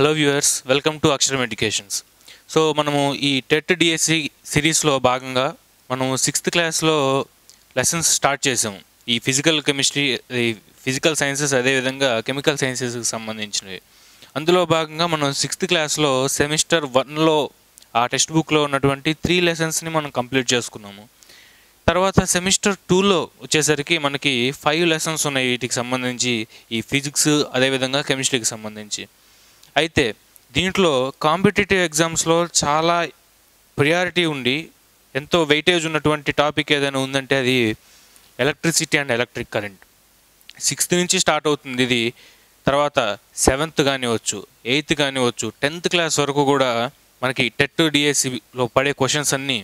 Hello viewers, welcome to అక్షరం educations. So మనము ఈ టెట్ డిఎస్సి సిరీస్లో భాగంగా మనము 6th క్లాస్లో లెసన్స్ స్టార్ట్ చేసాము. ఈ ఫిజికల్ కెమిస్ట్రీ, ఈ ఫిజికల్ సైన్సెస్, అదేవిధంగా కెమికల్ సైన్సెస్కి సంబంధించినవి. అందులో భాగంగా మనం 6th క్లాస్లో సెమిస్టర్ 1లో ఆ టెక్స్ట్ బుక్లో ఉన్నటువంటి 3 లెసన్స్ని మనం కంప్లీట్ చేసుకున్నాము. తర్వాత సెమిస్టర్ 2లో వచ్చేసరికి మనకి 5 లెసన్స్ ఉన్నాయి వీటికి సంబంధించి, ఈ ఫిజిక్స్ అదేవిధంగా కెమిస్ట్రీకి సంబంధించి. అయితే దీంట్లో కాంపిటేటివ్ ఎగ్జామ్స్లో చాలా ప్రియారిటీ ఉండి ఎంతో వెయిటేజ్ ఉన్నటువంటి టాపిక్ ఏదైనా ఉందంటే అది electricity and electric current. 6th నుంచి స్టార్ట్ అవుతుంది ఇది. తర్వాత 7th కానివచ్చు, 8th కానివచ్చు, 10th క్లాస్ వరకు కూడా మనకి టెట్ డిఎస్సిలో పడే క్వశ్చన్స్ అన్నీ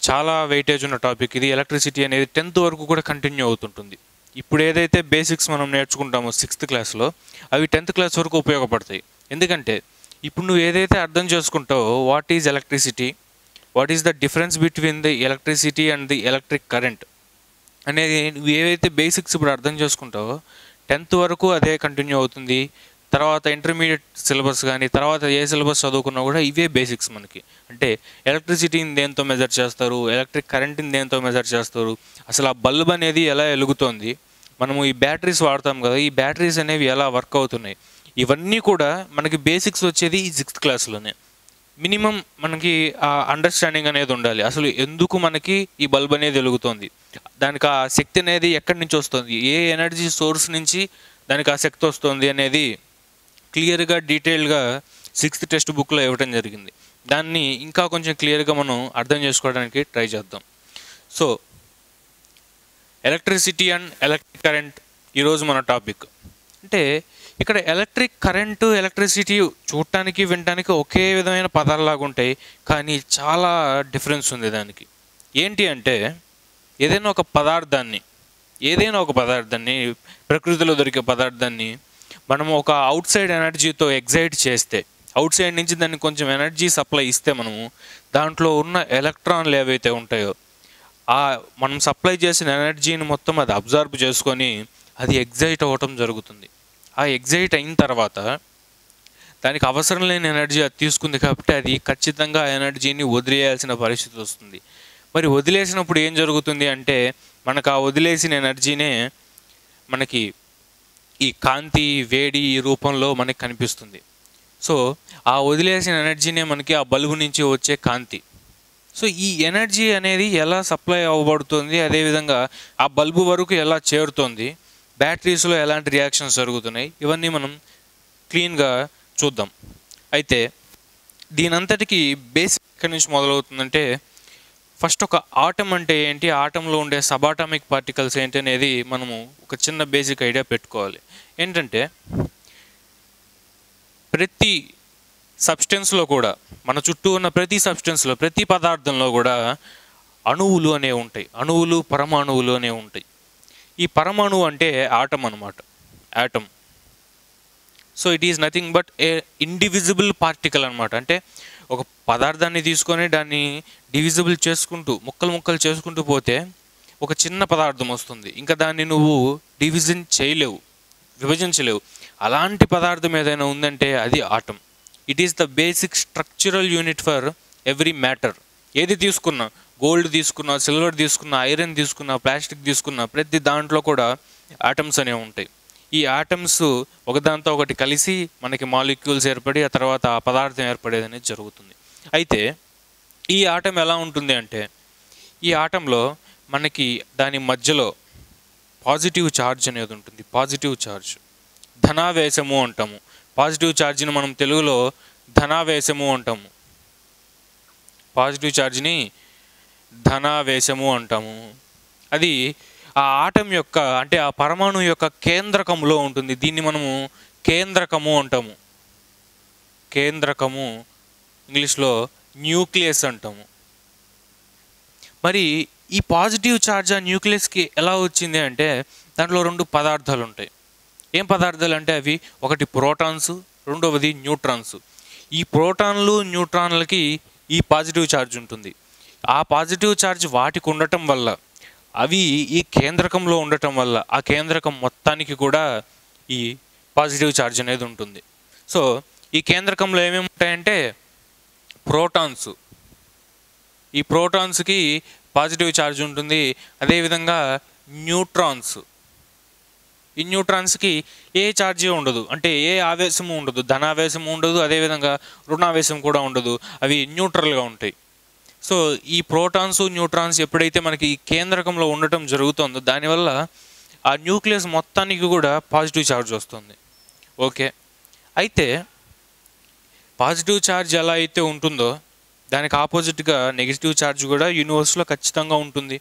చాలా వెయిటేజ్ ఉన్న టాపిక్ ఇది. ఎలక్ట్రిసిటీ అనేది 10th వరకు కూడా కంటిన్యూ అవుతుంటుంది. ఇప్పుడు ఏదైతే బేసిక్స్ మనం నేర్చుకుంటామో 6th క్లాస్లో, అవి 10th క్లాస్ వరకు ఉపయోగపడతాయి. ఎందుకంటే ఇప్పుడు నువ్వు ఏదైతే అర్థం చేసుకుంటావో, what is electricity, what is the difference between the electricity and the electric current అనేది నువ్వు ఏవైతే బేసిక్స్ ఇప్పుడు అర్థం చేసుకుంటావో 10th వరకు అదే కంటిన్యూ అవుతుంది. తర్వాత ఇంటర్మీడియట్ సిలబస్ కానీ తర్వాత ఏ సిలబస్ చదువుకున్నా కూడా ఇవే బేసిక్స్ మనకి. అంటే ఎలక్ట్రిసిటీని దేంతో మెజర్ చేస్తారు, ఎలక్ట్రిక్ కరెంట్ని దేంతో మెజర్ చేస్తారు, అసలు ఆ బల్బ్ అనేది ఎలా వెలుగుతోంది, మనము ఈ బ్యాటరీస్ వాడతాం కదా, ఈ బ్యాటరీస్ అనేవి ఎలా వర్క్ అవుతున్నాయి, ఇవన్నీ కూడా మనకి బేసిక్స్ వచ్చేది ఈ 6th క్లాస్లోనే. మినిమం మనకి ఆ అండర్స్టాండింగ్ అనేది ఉండాలి. అసలు ఎందుకు మనకి ఈ బల్బ్ అనేది వెలుగుతోంది, దానికి ఆ శక్తి అనేది ఎక్కడి నుంచి వస్తుంది, ఏ ఎనర్జీ సోర్స్ నుంచి దానికి ఆ శక్తి వస్తుంది అనేది క్లియర్గా డీటెయిల్గా 6th టెక్స్ట్ బుక్లో ఇవ్వడం జరిగింది. దాన్ని ఇంకా కొంచెం క్లియర్గా మనం అర్థం చేసుకోవడానికి ట్రై చేద్దాం. So electricity and electric current ఈరోజు మన టాపిక్. అంటే ఇక్కడ ఎలక్ట్రిక్ కరెంటు, ఎలక్ట్రిసిటీ చూడటానికి వినటానికి ఒకే విధమైన పదాలలాగా ఉంటాయి, కానీ చాలా డిఫరెన్స్ ఉంది దానికి. ఏంటి అంటే ఏదైనా ఒక పదార్థాన్ని ప్రకృతిలో దొరికే పదార్థాన్ని మనం ఒక అవుట్ సైడ్ ఎనర్జీతో ఎగ్జైట్ చేస్తే, అవుట్ సైడ్ నుంచి దాన్ని కొంచెం ఎనర్జీ సప్లై ఇస్తే, మనము దాంట్లో ఉన్న ఎలక్ట్రాన్లు ఏవైతే ఉంటాయో ఆ మనం సప్లై చేసిన ఎనర్జీని మొత్తం అది అబ్జర్వ్ చేసుకొని అది ఎగ్జైట్ అవ్వటం జరుగుతుంది. ఆ ఎగ్జైట్ అయిన తర్వాత దానికి అవసరం లేని ఎనర్జీ అది తీసుకుంది కాబట్టి అది ఖచ్చితంగా ఆ ఎనర్జీని వదిలేయాల్సిన పరిస్థితి వస్తుంది. మరి వదిలేసినప్పుడు ఏం జరుగుతుంది అంటే మనకు ఆ వదిలేసిన ఎనర్జీనే మనకి ఈ కాంతి, వేడి ఈ రూపంలో మనకి కనిపిస్తుంది. సో ఆ వదిలేసిన ఎనర్జీనే మనకి ఆ బల్బు నుంచి వచ్చే కాంతి. సో ఈ ఎనర్జీ అనేది ఎలా సప్లై అవ్వబడుతుంది, అదేవిధంగా ఆ బల్బు వరకు ఎలా చేరుతుంది, బ్యాటరీస్లో ఎలాంటి రియాక్షన్స్ జరుగుతున్నాయి, ఇవన్నీ మనం క్లీన్గా చూద్దాం. అయితే దీనంతటికి బేసిక్ ఎక్కడి నుంచి మొదలవుతుందంటే, ఫస్ట్ ఒక ఆటం అంటే ఏంటి, ఆటంలో ఉండే సబాటామిక్ పార్టికల్స్ ఏంటి అనేది మనము ఒక చిన్న బేసిక్ ఐడియా పెట్టుకోవాలి. ఏంటంటే ప్రతి సబ్స్టెన్స్లో కూడా, మన చుట్టూ ఉన్న ప్రతి సబ్స్టెన్స్లో, ప్రతి పదార్థంలో కూడా అణువులు అనేవి ఉంటాయి. అణువులు, పరమాణువులు అనేవి ఉంటాయి. ఈ పరమాణువు అంటే ఆటం అన్నమాట, atom. So it is nothing but A indivisible particle అనమాట. అంటే ఒక పదార్థాన్ని తీసుకొని దాన్ని డివిజిబుల్ చేసుకుంటూ, ముక్కలు చేసుకుంటూ పోతే ఒక చిన్న పదార్థం వస్తుంది. ఇంకా దాన్ని నువ్వు విభజించలేవు. అలాంటి పదార్థం ఏదైనా ఉందంటే అది atom. It is the basic structural unit for every matter. ఏది తీసుకున్నా, గోల్డ్ తీసుకున్నా, సిల్వర్ తీసుకున్నా, ఐరన్ తీసుకున్నా, ప్లాస్టిక్ తీసుకున్నా, ప్రతి దాంట్లో కూడా ఆటమ్స్ అనేవి ఉంటాయి. ఈ ఆటమ్స్ ఒకదాంతో ఒకటి కలిసి మనకి మాలిక్యూల్స్ ఏర్పడి ఆ తర్వాత ఆ పదార్థం ఏర్పడేది అనేది జరుగుతుంది. అయితే ఈ ఆటం ఎలా ఉంటుంది అంటే, ఈ ఆటంలో మనకి దాని మధ్యలో పాజిటివ్ ఛార్జ్ అనేది ఉంటుంది. పాజిటివ్ ఛార్జ్, ధనావేశము అంటాము. పాజిటివ్ ఛార్జ్ని మనం తెలుగులో ధనావేశము అంటాము. పాజిటివ్ ఛార్జ్ని ధనావేశము అంటాము. అది ఆ ఆటం యొక్క, అంటే ఆ పరమాణు యొక్క కేంద్రకంలో ఉంటుంది. దీన్ని మనము కేంద్రకము అంటాము. కేంద్రకము, ఇంగ్లీష్లో న్యూక్లియస్ అంటాము. మరి ఈ పాజిటివ్ ఛార్జ్ ఆ న్యూక్లియస్కి ఎలా వచ్చింది అంటే, దాంట్లో 2 పదార్థాలు ఉంటాయి. ఏం పదార్థాలు అంటే అవి, ఒకటి ప్రోటాన్స్, రెండవది న్యూట్రాన్స్. ఈ ప్రోటాన్లు, న్యూట్రాన్లకి ఈ పాజిటివ్ ఛార్జ్ ఉంటుంది. ఆ పాజిటివ్ ఛార్జ్ వాటికి ఉండటం వల్ల, అవి ఈ కేంద్రకంలో ఉండటం వల్ల ఆ కేంద్రకం మొత్తానికి కూడా ఈ పాజిటివ్ ఛార్జ్ అనేది ఉంటుంది. సో ఈ కేంద్రకంలో ఏమేమి ఉంటాయంటే ప్రోటాన్స్. ఈ ప్రోటాన్స్కి పాజిటివ్ ఛార్జ్ ఉంటుంది. అదేవిధంగా న్యూట్రాన్స్. ఈ న్యూట్రాన్స్కి ఏ ఛార్జీ ఉండదు, అంటే ఏ ఆవేశము ఉండదు, ధనావేశము ఉండదు, అదేవిధంగా రుణావేశం కూడా ఉండదు. అవి న్యూట్రల్గా ఉంటాయి. సో ఈ ప్రోటాన్స్ న్యూట్రాన్స్ ఎప్పుడైతే మనకి ఈ కేంద్రకంలో ఉండటం జరుగుతుందో దానివల్ల ఆ న్యూక్లియస్ మొత్తానికి కూడా పాజిటివ్ ఛార్జ్ వస్తుంది. ఓకే, అయితే పాజిటివ్ ఛార్జ్ ఎలా అయితే ఉంటుందో దానికి ఆపోజిట్గా నెగిటివ్ ఛార్జ్ కూడా యూనివర్స్లో ఖచ్చితంగా ఉంటుంది.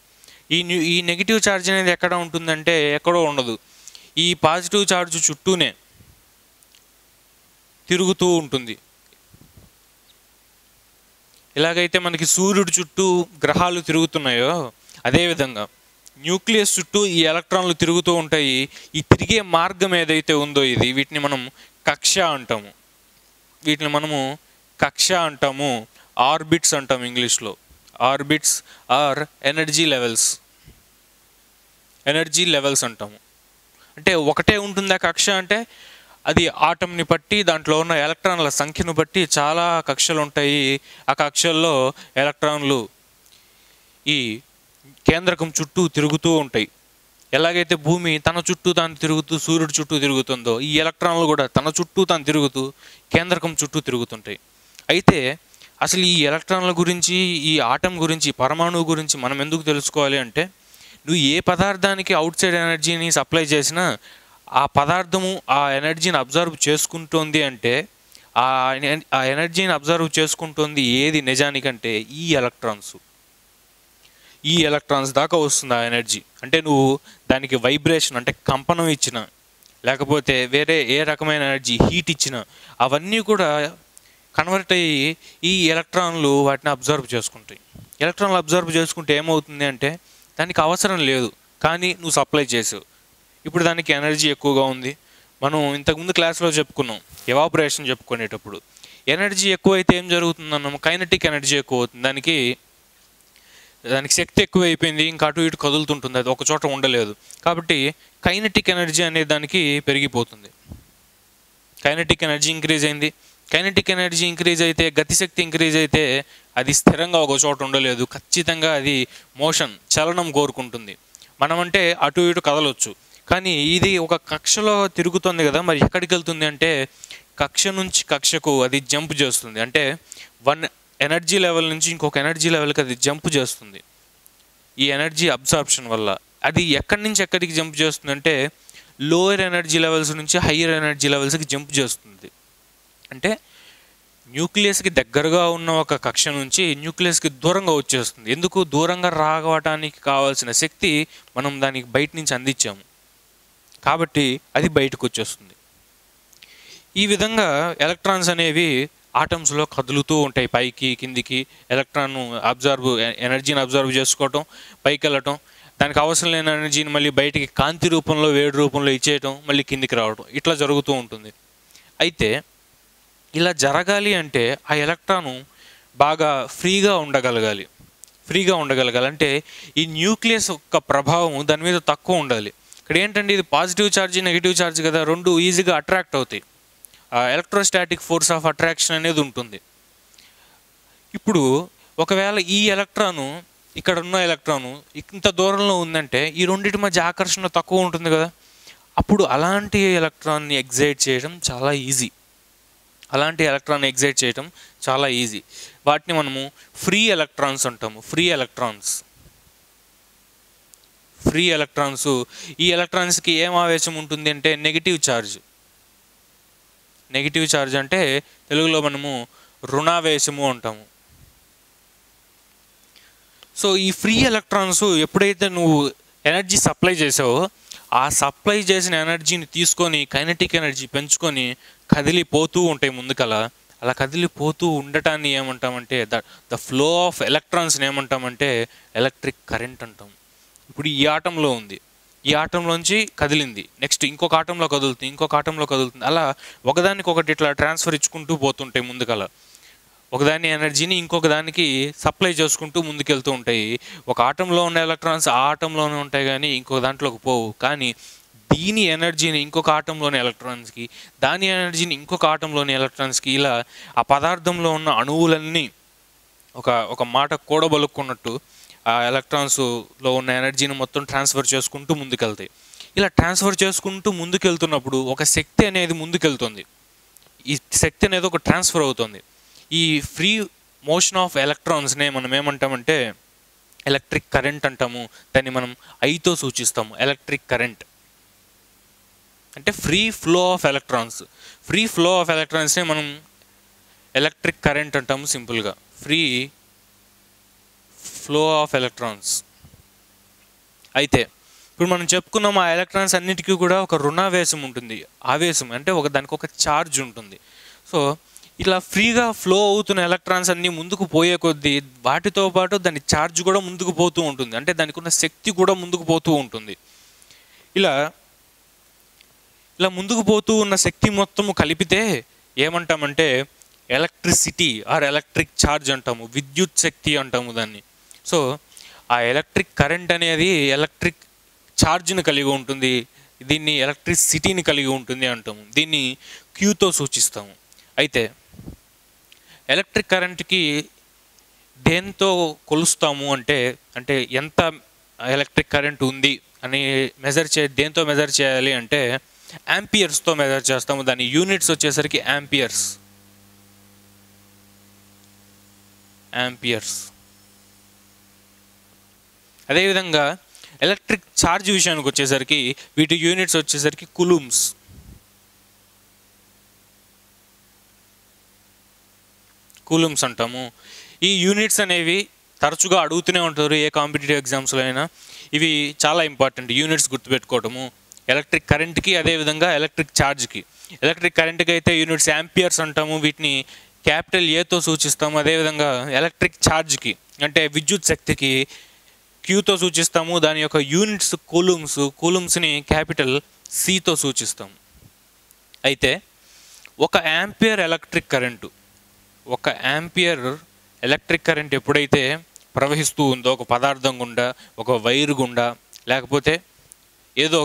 ఈ నెగిటివ్ ఛార్జ్ అనేది ఎక్కడ ఉంటుందంటే ఎక్కడో ఉండదు, ఈ పాజిటివ్ ఛార్జ్ చుట్టూనే తిరుగుతూ ఉంటుంది. ఎలాగైతే మనకి సూర్యుడి చుట్టూ గ్రహాలు తిరుగుతున్నాయో అదేవిధంగా న్యూక్లియస్ చుట్టూ ఈ ఎలక్ట్రాన్లు తిరుగుతూ ఉంటాయి. ఈ తిరిగే మార్గం ఏదైతే ఉందో వీటిని మనం కక్ష అంటాము. ఆర్బిట్స్ అంటాము ఇంగ్లీష్లో. ఆర్బిట్స్ ఆర్ ఎనర్జీ లెవెల్స్ అంటాము. అంటే ఒకటే ఉంటుందా కక్ష అంటే అది ఆటంని బట్టి దాంట్లో ఉన్న ఎలక్ట్రాన్ల సంఖ్యను బట్టి చాలా కక్షలు ఉంటాయి. ఆ కక్షల్లో ఎలక్ట్రాన్లు ఈ కేంద్రకం చుట్టూ తిరుగుతూ ఉంటాయి. ఎలాగైతే భూమి తన చుట్టూ తాను తిరుగుతూ సూర్యుడి చుట్టూ తిరుగుతుందో ఈ ఎలక్ట్రాన్లు కూడా తన చుట్టూ తాను తిరుగుతూ కేంద్రకం చుట్టూ తిరుగుతుంటాయి. అయితే అసలు ఈ ఎలక్ట్రాన్ల గురించి, ఈ ఆటం గురించి, పరమాణువు గురించి మనం ఎందుకు తెలుసుకోవాలి అంటే నువ్వు ఏ పదార్థానికి అవుట్ సైడ్ ఎనర్జీని సప్లై చేసినా ఆ పదార్థము ఆ ఎనర్జీని అబ్జర్వ్ చేసుకుంటోంది అంటే ఆ ఎనర్జీని అబ్జర్వ్ చేసుకుంటోంది ఏది నిజానికంటే ఈ ఎలక్ట్రాన్స్ దాకా వస్తుంది ఆ ఎనర్జీ. అంటే నువ్వు దానికి వైబ్రేషన్ అంటే కంపనం ఇచ్చిన, లేకపోతే వేరే ఏ రకమైన ఎనర్జీ హీట్ ఇచ్చిన అవన్నీ కూడా కన్వర్ట్ అయ్యి ఈ ఎలక్ట్రాన్లు వాటిని అబ్జర్వ్ చేసుకుంటాయి. ఎలక్ట్రాన్లు అబ్జర్వ్ చేసుకుంటే ఏమవుతుంది అంటే దానికి అవసరం లేదు, కానీ నువ్వు సప్లై చేసావు. ఇప్పుడు దానికి ఎనర్జీ ఎక్కువగా ఉంది. మనం ఇంతకుముందు క్లాస్లో చెప్పుకున్నాం, ఎవాపరేషన్ చెప్పుకునేటప్పుడు ఎనర్జీ ఎక్కువైతే ఏం జరుగుతుందన్నాము, కైనెటిక్ ఎనర్జీ ఎక్కువ అవుతుంది. దానికి శక్తి ఎక్కువైపోయింది, ఇంకా అటు ఇటు కదులుతుంటుంది, అది ఒక చోట ఉండలేదు. కాబట్టి కైనెటిక్ ఎనర్జీ అనే దానికి పెరిగిపోతుంది. కైనెటిక్ ఎనర్జీ ఇంక్రీజ్ అయింది. కైనెటిక్ ఎనర్జీ ఇంక్రీజ్ అయితే, గతిశక్తి ఇంక్రీజ్ అయితే అది స్థిరంగా ఒక చోట ఉండలేదు, ఖచ్చితంగా అది మోషన్, చలనం కోరుకుంటుంది. మనమంటే అటు ఇటు కదలొచ్చు, కానీ ఇది ఒక కక్షలో తిరుగుతుంది కదా, మరి ఎక్కడికి వెళ్తుంది అంటే కక్ష నుంచి కక్షకు అది జంప్ చేస్తుంది. అంటే వన్ ఎనర్జీ లెవెల్ నుంచి ఇంకొక ఎనర్జీ లెవెల్కి అది జంప్ చేస్తుంది. ఈ ఎనర్జీ అబ్సార్ప్షన్ వల్ల అది ఎక్కడి నుంచి ఎక్కడికి జంప్ చేస్తుంది అంటే లోయర్ ఎనర్జీ లెవెల్స్ నుంచి హయ్యర్ ఎనర్జీ లెవెల్స్కి జంప్ చేస్తుంది. అంటే న్యూక్లియస్కి దగ్గరగా ఉన్న ఒక కక్ష నుంచి న్యూక్లియస్కి దూరంగా వచ్చేస్తుంది. ఎందుకు దూరంగా రావడానికి కావాల్సిన శక్తి మనం దానికి బయట నుంచి అందించాము, కాబట్టి అది బయటకు వచ్చేస్తుంది. ఈ విధంగా ఎలక్ట్రాన్స్ అనేవి ఆటమ్స్లో కదులుతూ ఉంటాయి, పైకి కిందికి. ఎలక్ట్రాన్ ఎనర్జీని అబ్జర్వ్ చేసుకోవటం, పైకి వెళ్ళటం, దానికి అవసరం లేని ఎనర్జీని మళ్ళీ బయటికి కాంతి రూపంలో, వేడి రూపంలో ఇచ్చేయటం, మళ్ళీ కిందికి రావడం, ఇట్లా జరుగుతూ ఉంటుంది. అయితే ఇలా జరగాలి అంటే ఆ ఎలక్ట్రాను బాగా ఫ్రీగా ఉండగలగాలి. అంటే ఈ న్యూక్లియస్ యొక్క ప్రభావం దాని మీద తక్కువ ఉండాలి. ఇక్కడ ఏంటంటే ఇది పాజిటివ్ ఛార్జ్, నెగిటివ్ ఛార్జ్ కదా, రెండు ఈజీగా అట్రాక్ట్ అవుతాయి. ఎలక్ట్రోస్టాటిక్ ఫోర్స్ ఆఫ్ అట్రాక్షన్ అనేది ఉంటుంది. ఇప్పుడు ఒకవేళ ఈ ఎలక్ట్రాను, ఇక్కడ ఉన్న ఎలక్ట్రాను ఇంత దూరంలో ఉందంటే ఈ రెండింటి మధ్య ఆకర్షణ తక్కువ ఉంటుంది కదా, అప్పుడు అలాంటి ఎలక్ట్రాన్ని ఎగ్జైట్ చేయడం చాలా ఈజీ. వాటిని మనము ఫ్రీ ఎలక్ట్రాన్స్ అంటాము. ఫ్రీ ఎలక్ట్రాన్స్ ఈ ఎలక్ట్రాన్స్కి ఏం ఆవేశం ఉంటుంది అంటే నెగిటివ్ ఛార్జ్ అంటే తెలుగులో మనము రుణావేశము అంటాము. సో ఈ ఫ్రీ ఎలక్ట్రాన్స్ ఎప్పుడైతే నువ్వు ఎనర్జీ సప్లై చేసావో ఆ సప్లై చేసిన ఎనర్జీని తీసుకొని కైనెటిక్ ఎనర్జీ పెంచుకొని కదిలిపోతూ ఉంటాయి ముందుకలా. అలా కదిలిపోతూ ఉండటాన్ని ఏమంటామంటే ద ఫ్లో ఆఫ్ ఎలక్ట్రాన్స్ని ఏమంటామంటే ఎలక్ట్రిక్ కరెంట్ అంటాం. ఇప్పుడు ఈ ఆటంలో ఉంది, ఈ ఆటంలోంచి కదిలింది, నెక్స్ట్ ఇంకొక ఆటంలో కదులుతుంది, అలా ఒకదానికొకటి ఇట్లా ట్రాన్స్ఫర్ ఇచ్చుకుంటూ పోతుంటాయి ముందుకలా. ఒకదాని ఎనర్జీని ఇంకొక దానికి సప్లై చేసుకుంటూ ముందుకెళ్తూ ఉంటాయి. ఒక ఆటంలో ఉన్న ఎలక్ట్రాన్స్ ఆ ఆటంలోనే ఉంటాయి కానీ ఇంకొక దాంట్లోకి పోవు. కానీ దీని ఎనర్జీని ఇంకొక ఆటంలోని ఎలక్ట్రాన్స్కి, దాని ఎనర్జీని ఇంకొక ఆటంలోని ఎలక్ట్రాన్స్కి, ఇలా ఆ పదార్థంలో ఉన్న అణువులన్నీ ఒక మాట కూడబలుక్కున్నట్టు ఆ ఎలక్ట్రాన్స్లో ఉన్న ఎనర్జీని మొత్తం ట్రాన్స్ఫర్ చేసుకుంటూ ముందుకెళ్తాయి. ఇలా ట్రాన్స్ఫర్ చేసుకుంటూ ముందుకెళ్తున్నప్పుడు ఒక శక్తి అనేది ముందుకెళ్తుంది. ఈ శక్తి అనేది ఒక ట్రాన్స్ఫర్ అవుతుంది. ఈ ఫ్రీ మోషన్ ఆఫ్ ఎలక్ట్రాన్స్నే మనం ఏమంటామంటే ఎలక్ట్రిక్ కరెంట్ అంటాము. దాన్ని మనం ఐతో సూచిస్తాము. ఎలక్ట్రిక్ కరెంట్ అంటే free flow of electrons. Free flow of ఎలక్ట్రాన్స్నే మనం ఎలక్ట్రిక్ కరెంట్ అంటాము సింపుల్గా. Free flow of electrons. అయితే ఇప్పుడు మనం చెప్పుకున్నాం ఆ ఎలక్ట్రాన్స్ అన్నిటికీ కూడా ఒక రుణావేశం ఉంటుంది. ఆవేశం అంటే దానికి ఒక ఛార్జ్ ఉంటుంది. సో ఇలా ఫ్రీగా ఫ్లో అవుతున్న ఎలక్ట్రాన్స్ అన్నీ ముందుకు పోయే కొద్దీ వాటితో పాటు దాని ఛార్జ్ కూడా ముందుకు పోతూ ఉంటుంది. అంటే దానికి ఉన్న శక్తి కూడా ముందుకు పోతూ ఉంటుంది. ఇలా ముందుకు పోతూ ఉన్న శక్తి మొత్తము కలిపితే ఏమంటామంటే ఎలక్ట్రిసిటీ ఆర్ ఎలక్ట్రిక్ ఛార్జ్ అంటాము. విద్యుత్ శక్తి అంటాము దాన్ని. సో ఆ ఎలక్ట్రిక్ కరెంట్ అనేది ఎలక్ట్రిక్ ఛార్జ్ని కలిగి ఉంటుంది. దీన్ని ఎలక్ట్రిసిటీని కలిగి ఉంటుంది అంటాము. దీన్ని క్యూతో సూచిస్తాము. అయితే ఎలక్ట్రిక్ కరెంట్కి దేంతో కొలుస్తాము అంటే ఎంత ఎలక్ట్రిక్ కరెంట్ ఉంది అని దేంతో మెజర్ చేయాలి అంటే యాంపియర్స్తో మెజర్ చేస్తాము. దాని యూనిట్స్ వచ్చేసరికి యాంపియర్స్. అదేవిధంగా ఎలక్ట్రిక్ ఛార్జ్ విషయానికి వచ్చేసరికి వీటి యూనిట్స్ వచ్చేసరికి కులూమ్స్. అంటాము. ఈ యూనిట్స్ అనేవి తరచుగా అడుగుతూనే ఉంటారు ఏ కాంపిటేటివ్ ఎగ్జామ్స్లో అయినా. ఇవి చాలా ఇంపార్టెంట్ యూనిట్స్ గుర్తుపెట్టుకోవటము. ఎలక్ట్రిక్ కరెంట్కి, అదేవిధంగా ఎలక్ట్రిక్ ఛార్జ్కి. ఎలక్ట్రిక్ కరెంట్కి అయితే యూనిట్స్ యాంపియర్స్ అంటాము. వీటిని క్యాపిటల్ ఏతో సూచిస్తాము. అదేవిధంగా ఎలక్ట్రిక్ ఛార్జ్కి అంటే విద్యుత్ శక్తికి క్యూతో సూచిస్తాము. దాని యొక్క యూనిట్స్ కూలూమ్స్ని క్యాపిటల్ సితో సూచిస్తాము. అయితే ఒక యాంపియర్ ఎలక్ట్రిక్ కరెంట్ ఎప్పుడైతే ప్రవహిస్తూ ఉందో ఒక పదార్థం గుండా, ఒక వైర్ గుండా, లేకపోతే ఏదో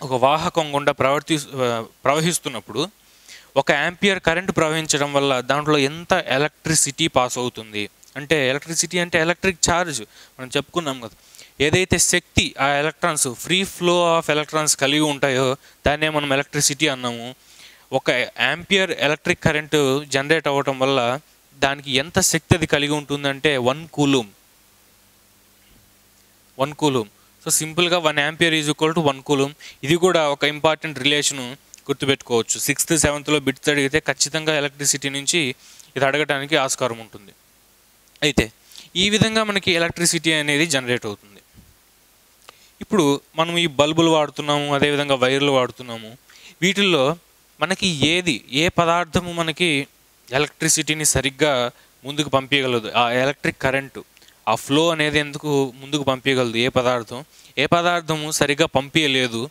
ఒక వాహకం గుండా ప్రవహిస్తున్నప్పుడు ఒక యాంపియర్ కరెంట్ ప్రవహించడం వల్ల దాంట్లో ఎంత ఎలక్ట్రిసిటీ పాస్ అవుతుంది అంటే ఎలక్ట్రిసిటీ అంటే ఎలక్ట్రిక్ ఛార్జ్. మనం చెప్పుకున్నాం కదా, ఏదైతే శక్తి ఆ electrons free flow of electrons కలిగి ఉంటాయో దాన్నే మనం ఎలక్ట్రిసిటీ అన్నాము. ఒక యాంపియర్ ఎలక్ట్రిక్ కరెంటు జనరేట్ అవ్వటం వల్ల దానికి ఎంత శక్తి అది కలిగి ఉంటుందంటే 1 కూలూమ్. సో సింపుల్గా 1 ampere is equal to 1 coulomb. ఇది కూడా ఒక ఇంపార్టెంట్ రిలేషను గుర్తుపెట్టుకోవచ్చు. 6th 7th బిట్స్ అడిగితే ఖచ్చితంగా ఎలక్ట్రిసిటీ నుంచి ఇది అడగడానికి ఆస్కారం ఉంటుంది. అయితే ఈ విధంగా మనకి ఎలక్ట్రిసిటీ అనేది జనరేట్ అవుతుంది. ఇప్పుడు మనం ఈ బల్బులు వాడుతున్నాము, అదేవిధంగా వైర్లు వాడుతున్నాము. వీటిల్లో మనకి ఏ పదార్థము మనకి ఎలక్ట్రిసిటీని సరిగ్గా ముందుకు పంపించగలదు, ఆ ఎలక్ట్రిక్ కరెంటు ఆ ఫ్లో అనేది ఎందుకు ముందుకు పంపించగలదు, ఏ పదార్థము సరిగ్గా పంపించలేదు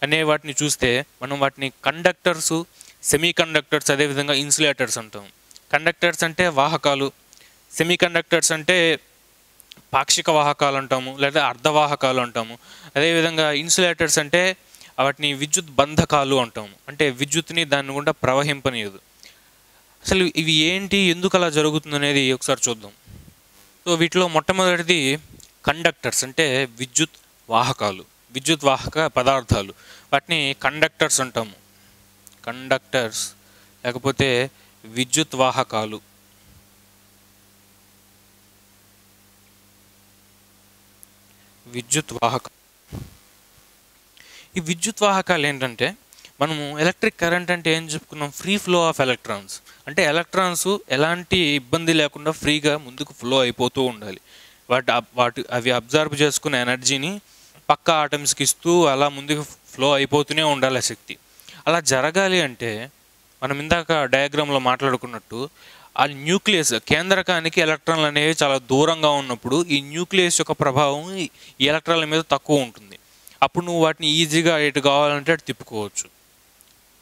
అనే వాటిని చూస్తే మనం వాటిని కండక్టర్సు, సెమీ కండక్టర్స్, అదేవిధంగా ఇన్సులేటర్స్ అంటాము. కండక్టర్స్ అంటే వాహకాలు, సెమీ కండక్టర్స్ అంటే పాక్షిక వాహకాలు అంటాము, లేదా అర్ధవాహకాలు అంటాము. అదేవిధంగా ఇన్సులేటర్స్ అంటే వాటిని విద్యుత్ బంధకాలు అంటాము. అంటే విద్యుత్ని దాని గుండా ప్రవహింపనీయదు. అసలు ఇవి ఏంటి, ఎందుకు అలా జరుగుతుంది అనేది ఒకసారి చూద్దాం. సో వీటిలో మొట్టమొదటిది కండక్టర్స్ అంటే విద్యుత్ వాహక పదార్థాలు. వాటిని కండక్టర్స్ అంటాము. కండక్టర్స్ లేకపోతే విద్యుత్ వాహకాలు. ఈ విద్యుత్ వాహకాలు ఏంటంటే, మనము ఎలక్ట్రిక్ కరెంట్ అంటే ఏం చెప్పుకున్నాం, ఫ్రీ ఫ్లో ఆఫ్ ఎలక్ట్రాన్స్. అంటే ఎలక్ట్రాన్స్ ఎలాంటి ఇబ్బంది లేకుండా ఫ్రీగా ముందుకు ఫ్లో అయిపోతూ ఉండాలి. అవి అబ్జర్వ్ చేసుకున్న ఎనర్జీని పక్క ఆటమ్స్కి ఇస్తూ అలా ముందుకు ఫ్లో అయిపోతూనే ఉండాలి ఆ శక్తి. అలా జరగాలి అంటే మనం ఇందాక డయాగ్రామ్లో మాట్లాడుకున్నట్టు ఆ న్యూక్లియస్ కేంద్రకానికి ఎలక్ట్రాన్లు అనేవి చాలా దూరంగా ఉన్నప్పుడు ఈ న్యూక్లియస్ యొక్క ప్రభావం ఈ ఎలక్ట్రాన్ల మీద తక్కువ ఉంటుంది. అప్పుడు నువ్వు వాటిని ఈజీగా ఎటు కావాలంటే అటు తిప్పుకోవచ్చు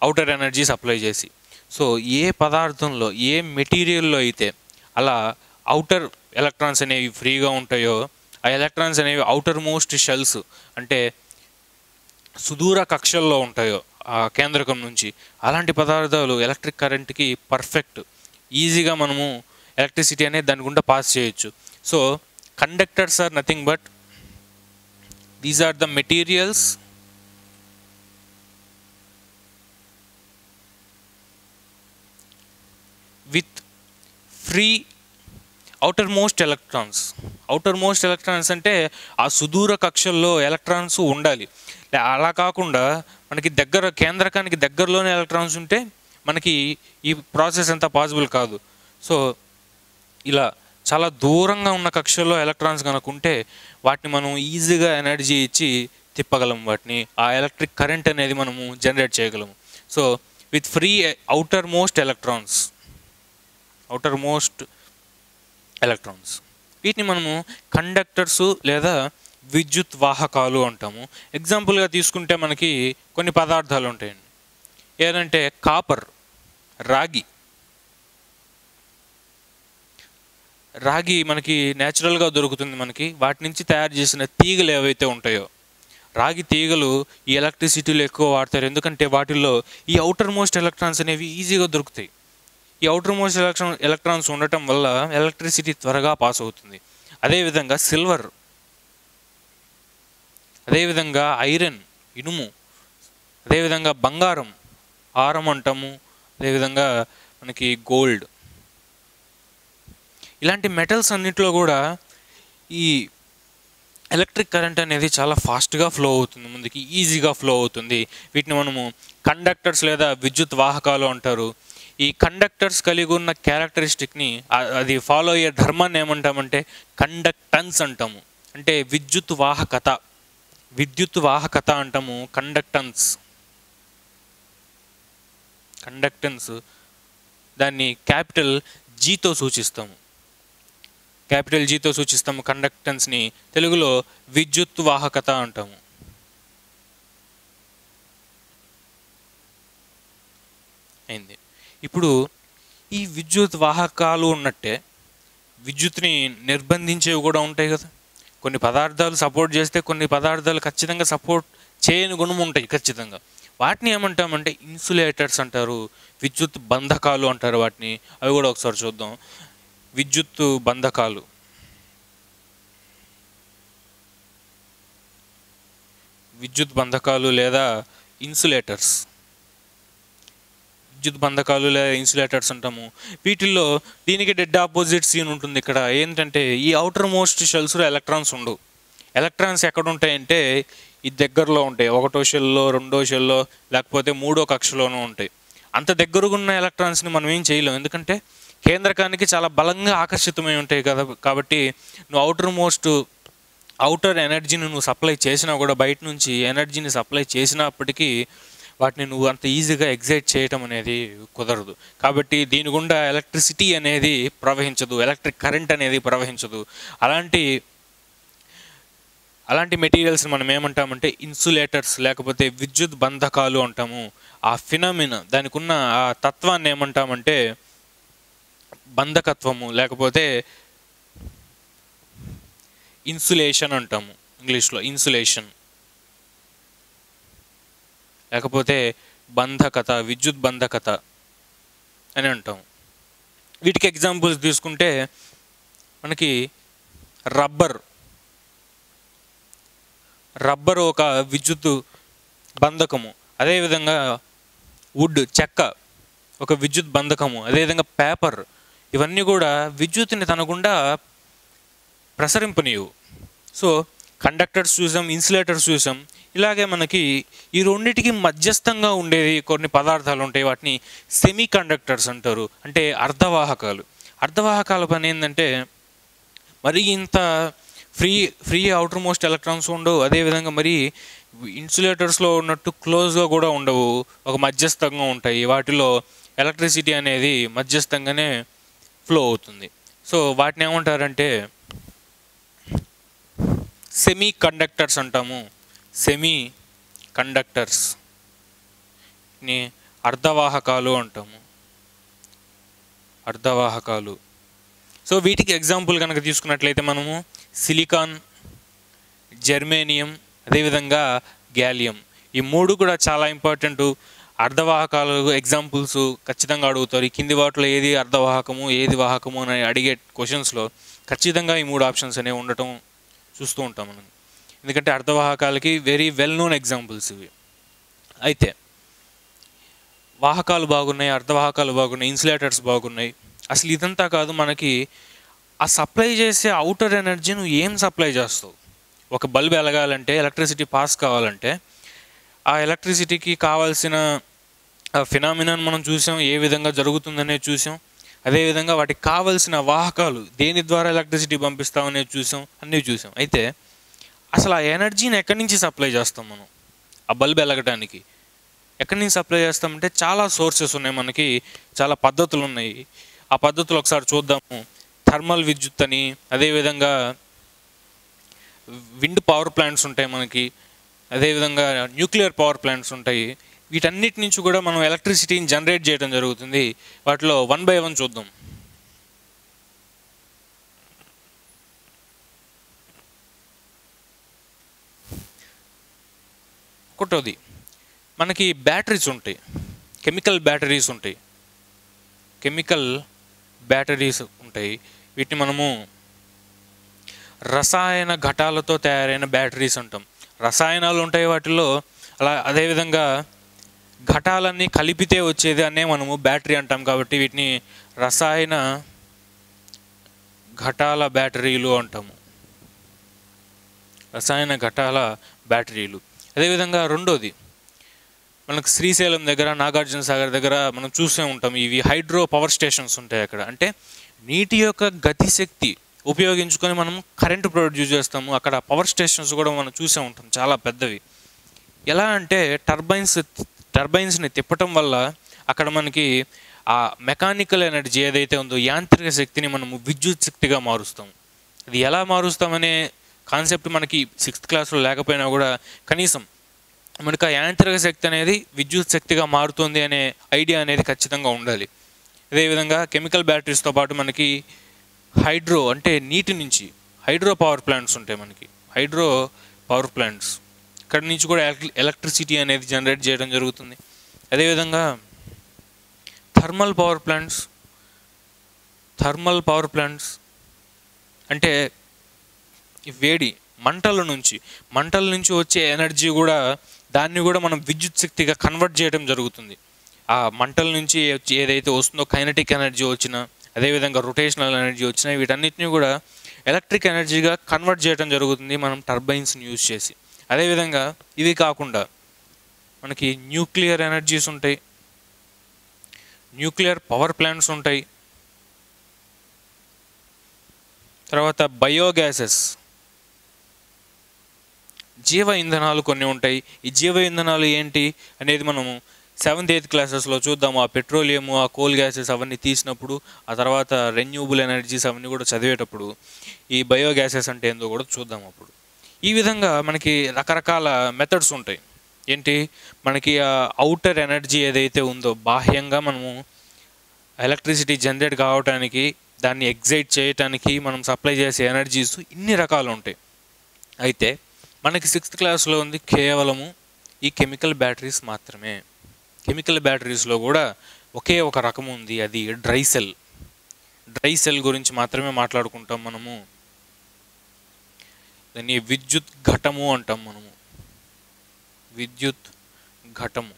అవుటర్ ఎనర్జీ సప్లై చేసి. సో ఏ పదార్థంలో, ఏ మెటీరియల్లో అయితే అలా అవుటర్ ఎలక్ట్రాన్స్ అనేవి ఫ్రీగా ఉంటాయో ఆ ఎలక్ట్రాన్స్ అనేవి అవుటర్ మోస్ట్ షెల్స్ అంటే సుదూర కక్షల్లో ఉంటాయో ఆ కేంద్రకం నుంచి, అలాంటి పదార్థాలు ఎలక్ట్రిక్ కరెంట్కి పర్ఫెక్ట్. ఈజీగా మనము ఎలక్ట్రిసిటీ అనేది దాని గుండా పాస్ చేయొచ్చు. So conductors are nothing but these are the materials with free outermost electrons అంటే ఆ సుదూర కక్షల్లో ఎలక్ట్రాన్స్ ఉండాలి. అలా కాకుండా మనకి కేంద్రకానికి దగ్గరలోనే ఎలక్ట్రాన్స్ ఉంటే మనకి ఈ ప్రాసెస్ అంతా పాసిబుల్ కాదు. సో ఇలా చాలా దూరంగా ఉన్న కక్షల్లో ఎలక్ట్రాన్స్ కనుక ఉంటే వాటిని మనం ఈజీగా ఎనర్జీ ఇచ్చి తిప్పగలం, వాటిని ఆ ఎలక్ట్రిక్ కరెంట్ అనేది మనము జనరేట్ చేయగలము. So with free outermost electrons వీటిని మనము కండక్టర్స్ లేదా విద్యుత్ వాహకాలు అంటాము. ఎగ్జాంపుల్గా తీసుకుంటే మనకి కొన్ని పదార్థాలు ఉంటాయండి. ఏదంటే కాపర్, రాగి మనకి న్యాచురల్గా దొరుకుతుంది. మనకి వాటి నుంచి తయారు చేసిన తీగలు ఏవైతే ఉంటాయో, రాగి తీగలు ఈ ఎలక్ట్రిసిటీలో ఎక్కువ వాడతారు. ఎందుకంటే వాటిల్లో ఈ అవుటర్ మోస్ట్ ఎలక్ట్రాన్స్ అనేవి ఈజీగా దొరుకుతాయి. ఈ అవుటర్ మోస్ట్ ఎలక్ట్రాన్స్ ఉండటం వల్ల ఎలక్ట్రిసిటీ త్వరగా పాస్ అవుతుంది. అదేవిధంగా సిల్వర్, అదేవిధంగా ఐరన్, ఇనుము, అదేవిధంగా బంగారం, హారం అంటాము, అదేవిధంగా మనకి గోల్డ్, ఇలాంటి మెటల్స్ అన్నింటిలో కూడా ఈ ఎలక్ట్రిక్ కరెంట్ అనేది చాలా ఫాస్ట్గా ఫ్లో అవుతుంది, ముందుకి ఈజీగా ఫ్లో అవుతుంది. వీటిని మనము కండక్టర్స్ లేదా విద్యుత్ వాహకాలు అంటారు. ఈ కండక్టర్స్ కలిగి ఉన్న క్యారెక్టరిస్టిక్ని, అది ఫాలో అయ్యే ధర్మాన్ని ఏమంటామంటే కండక్టెన్స్ అంటాము. అంటే విద్యుత్ వాహకత అంటాము. కండక్టెన్స్ దాన్ని క్యాపిటల్ జీతో సూచిస్తాము. కండక్టెన్స్ని తెలుగులో విద్యుత్ వాహకత అంటాము. అయింది. ఇప్పుడు ఈ విద్యుత్ వాహకాలు ఉన్నట్టే విద్యుత్ని నిర్బంధించేవి కూడా ఉంటాయి కదా. కొన్ని పదార్థాలు సపోర్ట్ చేస్తే కొన్ని పదార్థాలు ఖచ్చితంగా సపోర్ట్ చేయని గుణం ఉంటాయి ఖచ్చితంగా. వాటిని ఏమంటామంటే ఇన్సులేటర్స్ అంటారు, విద్యుత్ బంధకాలు అంటారు వాటిని. అవి కూడా ఒకసారి చూద్దాం. విద్యుత్ బంధకాలు లేదా ఇన్సులేటర్స్ అంటాము. వీటిల్లో దీనికి డెడ్ ఆపోజిట్ సీన్ ఉంటుంది. ఇక్కడ ఏంటంటే ఈ అవుటర్ మోస్ట్ షెల్స్లో ఎలక్ట్రాన్స్ ఉండవు. ఎలక్ట్రాన్స్ ఎక్కడ ఉంటాయంటే ఈ దగ్గరలో ఉంటాయి. ఒకటో షెల్లో, రెండో షెల్లో, లేకపోతే మూడో కక్షలోనూ ఉంటాయి. అంత దగ్గరగా ఉన్న ఎలక్ట్రాన్స్ని మనం ఏం చేయలేం, ఎందుకంటే కేంద్రకానికి చాలా బలంగా ఆకర్షితమై ఉంటాయి కదా. కాబట్టి నువ్వు అవుటర్ ఎనర్జీని నువ్వు సప్లై చేసినా కూడా, బయట నుంచి ఎనర్జీని సప్లై చేసినప్పటికీ వాటిని నువ్వు అంత ఈజీగా ఎగ్జైట్ చేయటం అనేది కుదరదు. కాబట్టి దీని గుండా ఎలక్ట్రిసిటీ అనేది ప్రవహించదు, ఎలక్ట్రిక్ కరెంట్ అనేది ప్రవహించదు. అలాంటి మెటీరియల్స్ మనం ఏమంటామంటే ఇన్సులేటర్స్ లేకపోతే విద్యుత్ బంధకాలు అంటాము. ఆ ఫినామినా, దానికి ఉన్న ఆ తత్వాన్ని ఏమంటామంటే బంధకత్వము లేకపోతే ఇన్సులేషన్ అంటాము. ఇంగ్లీష్లో ఇన్సులేషన్ లేకపోతే విద్యుత్ బంధకత అని అంటాం. వీటికి ఎగ్జాంపుల్స్ తీసుకుంటే మనకి రబ్బర్ ఒక విద్యుత్ బంధకము, అదేవిధంగా చెక్క ఒక విద్యుత్ బంధకము, అదేవిధంగా పేపర్, ఇవన్నీ కూడా విద్యుత్తుని తన గుండా ప్రసరింపనీయవు. సో కండక్టర్స్ చూసాం, ఇన్సులేటర్స్ చూసాం. ఇలాగే మనకి ఈ రెండింటికి మధ్యస్థంగా ఉండేది కొన్ని పదార్థాలు ఉంటాయి. వాటిని సెమీ కండక్టర్స్ అంటారు, అంటే అర్ధవాహకాల పని ఏంటంటే మరి ఇంత ఫ్రీ అవుటర్ మోస్ట్ ఎలక్ట్రాన్స్ ఉండవు, అదేవిధంగా మరి ఇన్సులేటర్స్లో ఉన్నట్టు క్లోజ్గా కూడా ఉండవు, ఒక మధ్యస్థంగా ఉంటాయి. వాటిలో ఎలక్ట్రిసిటీ అనేది మధ్యస్థంగానే ఫ్లో అవుతుంది. సో వాటిని ఏమంటారంటే సెమీ కండక్టర్స్ అంటాము. సెమీ కండక్టర్స్ని అర్ధవాహకాలు అంటాము. సో వీటికి ఎగ్జాంపుల్ కనుక తీసుకున్నట్లయితే మనము సిలికాన్, జర్మేనియం, అదేవిధంగా గ్యాలియం, ఈ మూడు కూడా చాలా ఇంపార్టెంట్. అర్ధవాహకాలు ఎగ్జాంపుల్స్ ఖచ్చితంగా అడుగుతారు. ఈ కింది వాటిలో ఏది అర్ధవాహకము ఏది వాహకము అని అడిగే క్వశ్చన్స్లో ఖచ్చితంగా ఈ మూడు ఆప్షన్స్ అనేవి ఉండటం చూస్తూ ఉంటాం మనం. ఎందుకంటే అర్ధవాహకాలకి వెరీ వెల్ నోన్ ఎగ్జాంపుల్స్ ఇవి. అయితే వాహకాలు బాగున్నాయి, అర్ధవాహకాలు బాగున్నాయి, ఇన్సులేటర్స్ బాగున్నాయి. అసలు ఇదంతా కాదు, మనకి ఆ సప్లై చేసే అవుటర్ ఎనర్జీ నువ్వు ఏం సప్లై చేస్తావు. ఒక బల్బ్ వెలగాలంటే, ఎలక్ట్రిసిటీ పాస్ కావాలంటే ఆ ఎలక్ట్రిసిటీకి కావాల్సిన ఫినామినాన్ మనం చూసాం, ఏ విధంగా జరుగుతుందనేది చూసాం. అదేవిధంగా వాటికి కావాల్సిన వాహకాలు దేని ద్వారా ఎలక్ట్రిసిటీ పంపిస్తామనేది చూసాం, అన్నీ చూసాం. అయితే అసలు ఆ ఎనర్జీని ఎక్కడి నుంచి సప్లై చేస్తాం మనం? ఆ బల్బ్ వెలగడానికి ఎక్కడి నుంచి సప్లై చేస్తామంటే చాలా సోర్సెస్ ఉన్నాయి, మనకి చాలా పద్ధతులు ఉన్నాయి. ఆ పద్ధతులు ఒకసారి చూద్దాము. థర్మల్ విద్యుత్ అని, అదేవిధంగా విండ్ పవర్ ప్లాంట్స్ ఉంటాయి మనకి, అదేవిధంగా న్యూక్లియర్ పవర్ ప్లాంట్స్ ఉంటాయి. వీటన్నిటి నుంచి కూడా మనం ఎలక్ట్రిసిటీని జనరేట్ చేయడం జరుగుతుంది. వాటిలో 1 by 1 చూద్దాం. ఒకటోది మనకి బ్యాటరీస్ ఉంటాయి, కెమికల్ బ్యాటరీస్ ఉంటాయి. కెమికల్ బ్యాటరీస్ ఉంటాయి. వీటిని మనము రసాయన ఘటాలతో తయారైన బ్యాటరీస్ అంటాం. రసాయనాలు ఉంటాయి వాటిల్లో. అదేవిధంగా ఘటాలన్నీ కలిపితే వచ్చేది అనే మనము బ్యాటరీ అంటాం. కాబట్టి వీటిని రసాయన ఘటాల బ్యాటరీలు అంటాము. రసాయన ఘటాల బ్యాటరీలు. అదేవిధంగా రెండోది మనకు శ్రీశైలం దగ్గర, నాగార్జున సాగర్ దగ్గర మనం చూసే ఉంటాం. ఇవి హైడ్రో పవర్ స్టేషన్స్ ఉంటాయి అక్కడ. అంటే నీటి యొక్క గతిశక్తి ఉపయోగించుకొని మనం కరెంటు ప్రొడ్యూస్ చేస్తాము. అక్కడ పవర్ స్టేషన్స్ కూడా మనం చూసే ఉంటాం, చాలా పెద్దవి. ఎలా అంటే టర్బైన్స్ని తిప్పటం వల్ల అక్కడ మనకి ఆ మెకానికల్ ఎనర్జీ ఏదైతే ఉందో, యాంత్రిక శక్తిని మనము విద్యుత్ శక్తిగా మారుస్తాం. అది ఎలా మారుస్తామనే కాన్సెప్ట్ మనకి 6th క్లాస్లో లేకపోయినా కూడా కనీసం మనకు ఆ యాంత్రిక శక్తి అనేది విద్యుత్ శక్తిగా మారుతుంది అనే ఐడియా అనేది ఖచ్చితంగా ఉండాలి. అదేవిధంగా కెమికల్ బ్యాటరీస్తో పాటు మనకి హైడ్రో అంటే నీటి నుంచి హైడ్రో పవర్ ప్లాంట్స్ ఉంటాయి. మనకి హైడ్రో పవర్ ప్లాంట్స్ ఇక్కడ నుంచి కూడా ఎలక్ట్రిసిటీ అనేది జనరేట్ చేయడం జరుగుతుంది. అదేవిధంగా థర్మల్ పవర్ ప్లాంట్స్ అంటే వేడి మంటల నుంచి వచ్చే ఎనర్జీ కూడా, దాన్ని కూడా మనం విద్యుత్ శక్తిగా కన్వర్ట్ చేయడం జరుగుతుంది. ఆ మంటల నుంచి ఏదైతే వస్తుందో కైనటిక్ ఎనర్జీ వచ్చినా, అదేవిధంగా రొటేషనల్ ఎనర్జీ వచ్చినా, వీటన్నిటిని కూడా ఎలక్ట్రిక్ ఎనర్జీగా కన్వర్ట్ చేయడం జరుగుతుంది మనం టర్బైన్స్ని యూజ్ చేసి. అదేవిధంగా ఇవి కాకుండా మనకి న్యూక్లియర్ ఎనర్జీస్ ఉంటాయి, న్యూక్లియర్ పవర్ ప్లాంట్స్ ఉంటాయి. తర్వాత బయోగ్యాసెస్, జీవ ఇంధనాలు కొన్ని ఉంటాయి. ఈ జీవ ఇంధనాలు ఏంటి అనేది మనము 7th 8th క్లాసెస్లో చూద్దాము. ఆ పెట్రోలియము, ఆ కోల్ గ్యాసెస్ అవన్నీ తీసినప్పుడు, ఆ తర్వాత రెన్యూబుల్ ఎనర్జీస్ అవన్నీ కూడా చదివేటప్పుడు ఈ బయోగ్యాసెస్ అంటే ఏందో కూడా చూద్దాం అప్పుడు. ఈ విధంగా మనకి రకరకాల మెథడ్స్ ఉంటాయి. ఏంటి, మనకి ఆ అవుటర్ ఎనర్జీ ఏదైతే ఉందో, బాహ్యంగా మనము ఎలక్ట్రిసిటీ జనరేట్ కావడానికి, దాన్ని ఎగ్జైట్ చేయడానికి మనం సప్లై చేసే ఎనర్జీస్ ఇన్ని రకాలు ఉంటాయి. అయితే మనకి 6th క్లాస్లో ఉంది కేవలము ఈ కెమికల్ బ్యాటరీస్ మాత్రమే. కెమికల్ బ్యాటరీస్లో కూడా ఒకే ఒక రకం ఉంది, అది డ్రై సెల్ గురించి మాత్రమే మాట్లాడుకుంటాం మనము. దాన్ని విద్యుత్ ఘటము అంటాం మనము. విద్యుత్ ఘటము,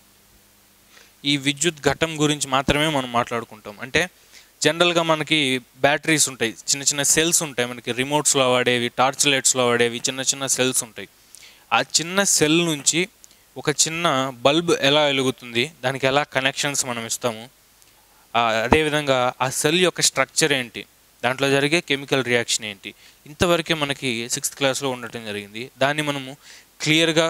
ఈ విద్యుత్ ఘటం గురించి మాత్రమే మనం మాట్లాడుకుంటాం. అంటే జనరల్గా మనకి బ్యాటరీస్ ఉంటాయి, చిన్న చిన్న సెల్స్ ఉంటాయి. మనకి రిమోట్స్లో వాడేవి, టార్చ్ లైట్స్లో వాడేవి చిన్న చిన్న సెల్స్ ఉంటాయి. ఆ చిన్న సెల్ నుంచి ఒక చిన్న బల్బ్ ఎలా వెలుగుతుంది, దానికి ఎలా కనెక్షన్స్ మనం ఇస్తాము, అదేవిధంగా ఆ సెల్ యొక్క స్ట్రక్చర్ ఏంటి, దాంట్లో జరిగే కెమికల్ రియాక్షన్ ఏంటి, ఇంతవరకే మనకి 6th క్లాస్లో ఉండటం జరిగింది. దాన్ని మనము క్లియర్గా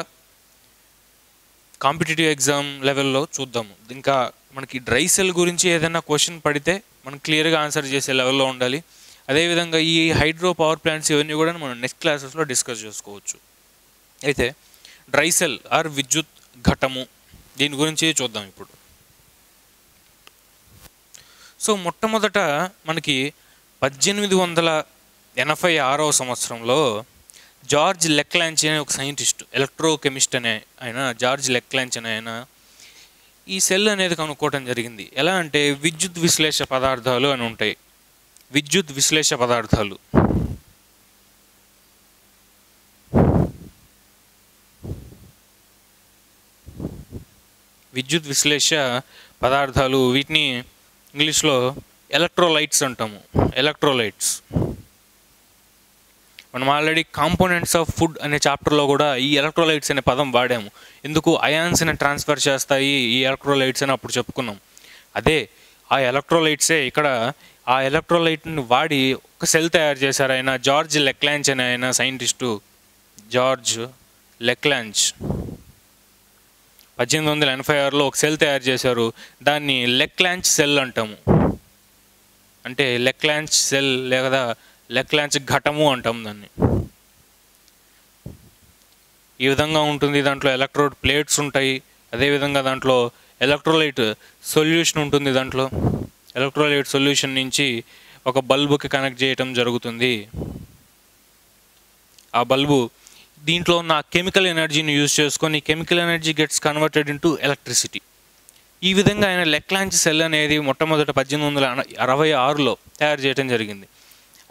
కాంపిటేటివ్ ఎగ్జామ్ లెవెల్లో చూద్దాము. ఇంకా మనకి డ్రై సెల్ గురించి ఏదైనా క్వశ్చన్ పడితే మనం క్లియర్గా ఆన్సర్ చేసే లెవెల్లో ఉండాలి. అదేవిధంగా ఈ హైడ్రో పవర్ ప్లాంట్స్ ఇవన్నీ కూడా మనం నెక్స్ట్ క్లాసెస్లో డిస్కస్ చేసుకోవచ్చు. అయితే డ్రై సెల్ ఆర్ విద్యుత్ ఘటము, దీని గురించి చూద్దాం ఇప్పుడు. సో మొట్టమొదట మనకి 1886వ సంవత్సరంలో జార్జ్ లెక్లాంచ్ అనే ఒక సైంటిస్ట్, ఎలక్ట్రోకెమిస్ట్ అనే ఆయన, జార్జ్ లెక్లాంచ్ అనే ఆయన ఈ సెల్ అనేది కనుక్కోవడం జరిగింది. ఎలా అంటే విద్యుత్ విశ్లేష పదార్థాలు అని ఉంటాయి. విద్యుత్ విశ్లేష పదార్థాలు, విద్యుత్ విశ్లేష పదార్థాలు, వీటిని ఇంగ్లీష్లో ఎలక్ట్రోలైట్స్ అంటాము. ఎలక్ట్రోలైట్స్ మనం ఆల్రెడీ కాంపోనెంట్స్ ఆఫ్ ఫుడ్ అనే చాప్టర్లో కూడా ఈ ఎలక్ట్రోలైట్స్ అనే పదం వాడాము. ఎందుకు అయాన్స్ని ట్రాన్స్ఫర్ చేస్తాయి ఈ ఎలక్ట్రోలైట్స్ అని అప్పుడు చెప్పుకున్నాం. అదే ఆ ఎలక్ట్రోలైట్సే ఇక్కడ ఆ ఎలక్ట్రోలైట్ని వాడి ఒక సెల్ తయారు చేశారు ఆయన, జార్జ్ లెక్లాంచ్ అనే ఆయన సైంటిస్టు. జార్జ్ లెక్లాంచ్ 1886లో ఒక సెల్ తయారు చేశారు. దాన్ని లెక్లాంచ్ సెల్ అంటాము. అంటే లెక్లాంచ్ సెల్ లేదా లెక్లాంచ్ ఘటము అంటాం దాన్ని. ఈ విధంగా ఉంటుంది. దాంట్లో ఎలక్ట్రోడ్ ప్లేట్స్ ఉంటాయి. అదేవిధంగా దాంట్లో ఎలక్ట్రోలైట్ సొల్యూషన్ ఉంటుంది. దాంట్లో ఎలక్ట్రోలైట్ సొల్యూషన్ నుంచి ఒక బల్బుకి కనెక్ట్ చేయటం జరుగుతుంది. ఆ బల్బు దీంట్లో ఉన్న కెమికల్ ఎనర్జీని యూజ్ చేసుకొని chemical energy gets converted into electricity. ఈ విధంగా ఆయన లెక్లాంచ్ సెల్ అనేది మొట్టమొదట 1866లో తయారు చేయడం జరిగింది.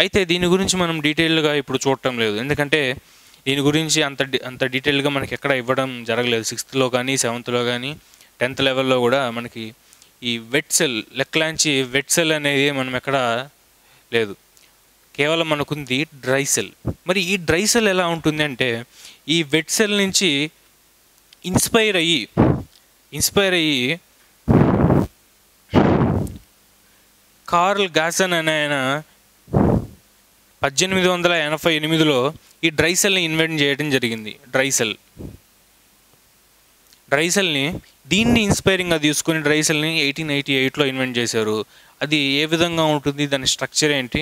అయితే దీని గురించి మనం డీటెయిల్గా ఇప్పుడు చూడటం లేదు, ఎందుకంటే దీని గురించి అంత డీటెయిల్గా మనకి ఎక్కడ ఇవ్వడం జరగలేదు. 6th కానీ 7th కానీ 10th లెవెల్లో కూడా మనకి ఈ వెట్ సెల్, లెక్లాంచ్ వెట్ సెల్ అనేది మనం ఎక్కడ లేదు. కేవలం మనకుంది డ్రై సెల్. మరి ఈ డ్రై సెల్ ఎలా ఉంటుంది అంటే ఈ వెట్ సెల్ నుంచి ఇన్స్పైర్ అయ్యి కార్ల్ గాసన్ అనే ఆయన 1888లో ఈ డ్రై సెల్ని ఇన్వెంట్ చేయడం జరిగింది. డ్రై సెల్ని దీన్ని ఇన్స్పైరింగ్గా తీసుకుని డ్రై సెల్ని 1888లో ఇన్వెంట్ చేశారు. అది ఏ విధంగా ఉంటుంది, దాని స్ట్రక్చర్ ఏంటి,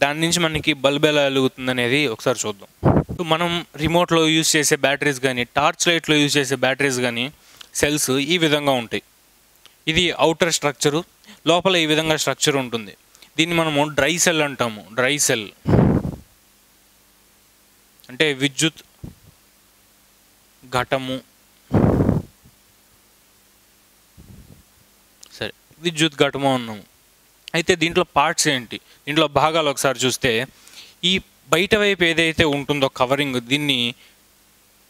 దాని నుంచి మనకి బల్బ్ ఎలా వెలుగుతుంది అనేది ఒకసారి చూద్దాం. మనం రిమోట్లో యూజ్ చేసే బ్యాటరీస్ కానీ, టార్చ్ లైట్లో యూజ్ చేసే బ్యాటరీస్ కానీ సెల్స్ ఈ విధంగా ఉంటాయి. ఇది అవుటర్ స్ట్రక్చరు, లోపల ఈ విధంగా స్ట్రక్చర్ ఉంటుంది. దీన్ని మనము డ్రై సెల్ అంటాము. డ్రై సెల్ అంటే విద్యుత్ ఘటము. సరే, విద్యుత్ ఘటము అన్నాము. అయితే దీంట్లో పార్ట్స్ ఏంటి, దీంట్లో భాగాలు ఒకసారి చూస్తే ఈ బయట వైపు ఏదైతే ఉంటుందో కవరింగ్, దీన్ని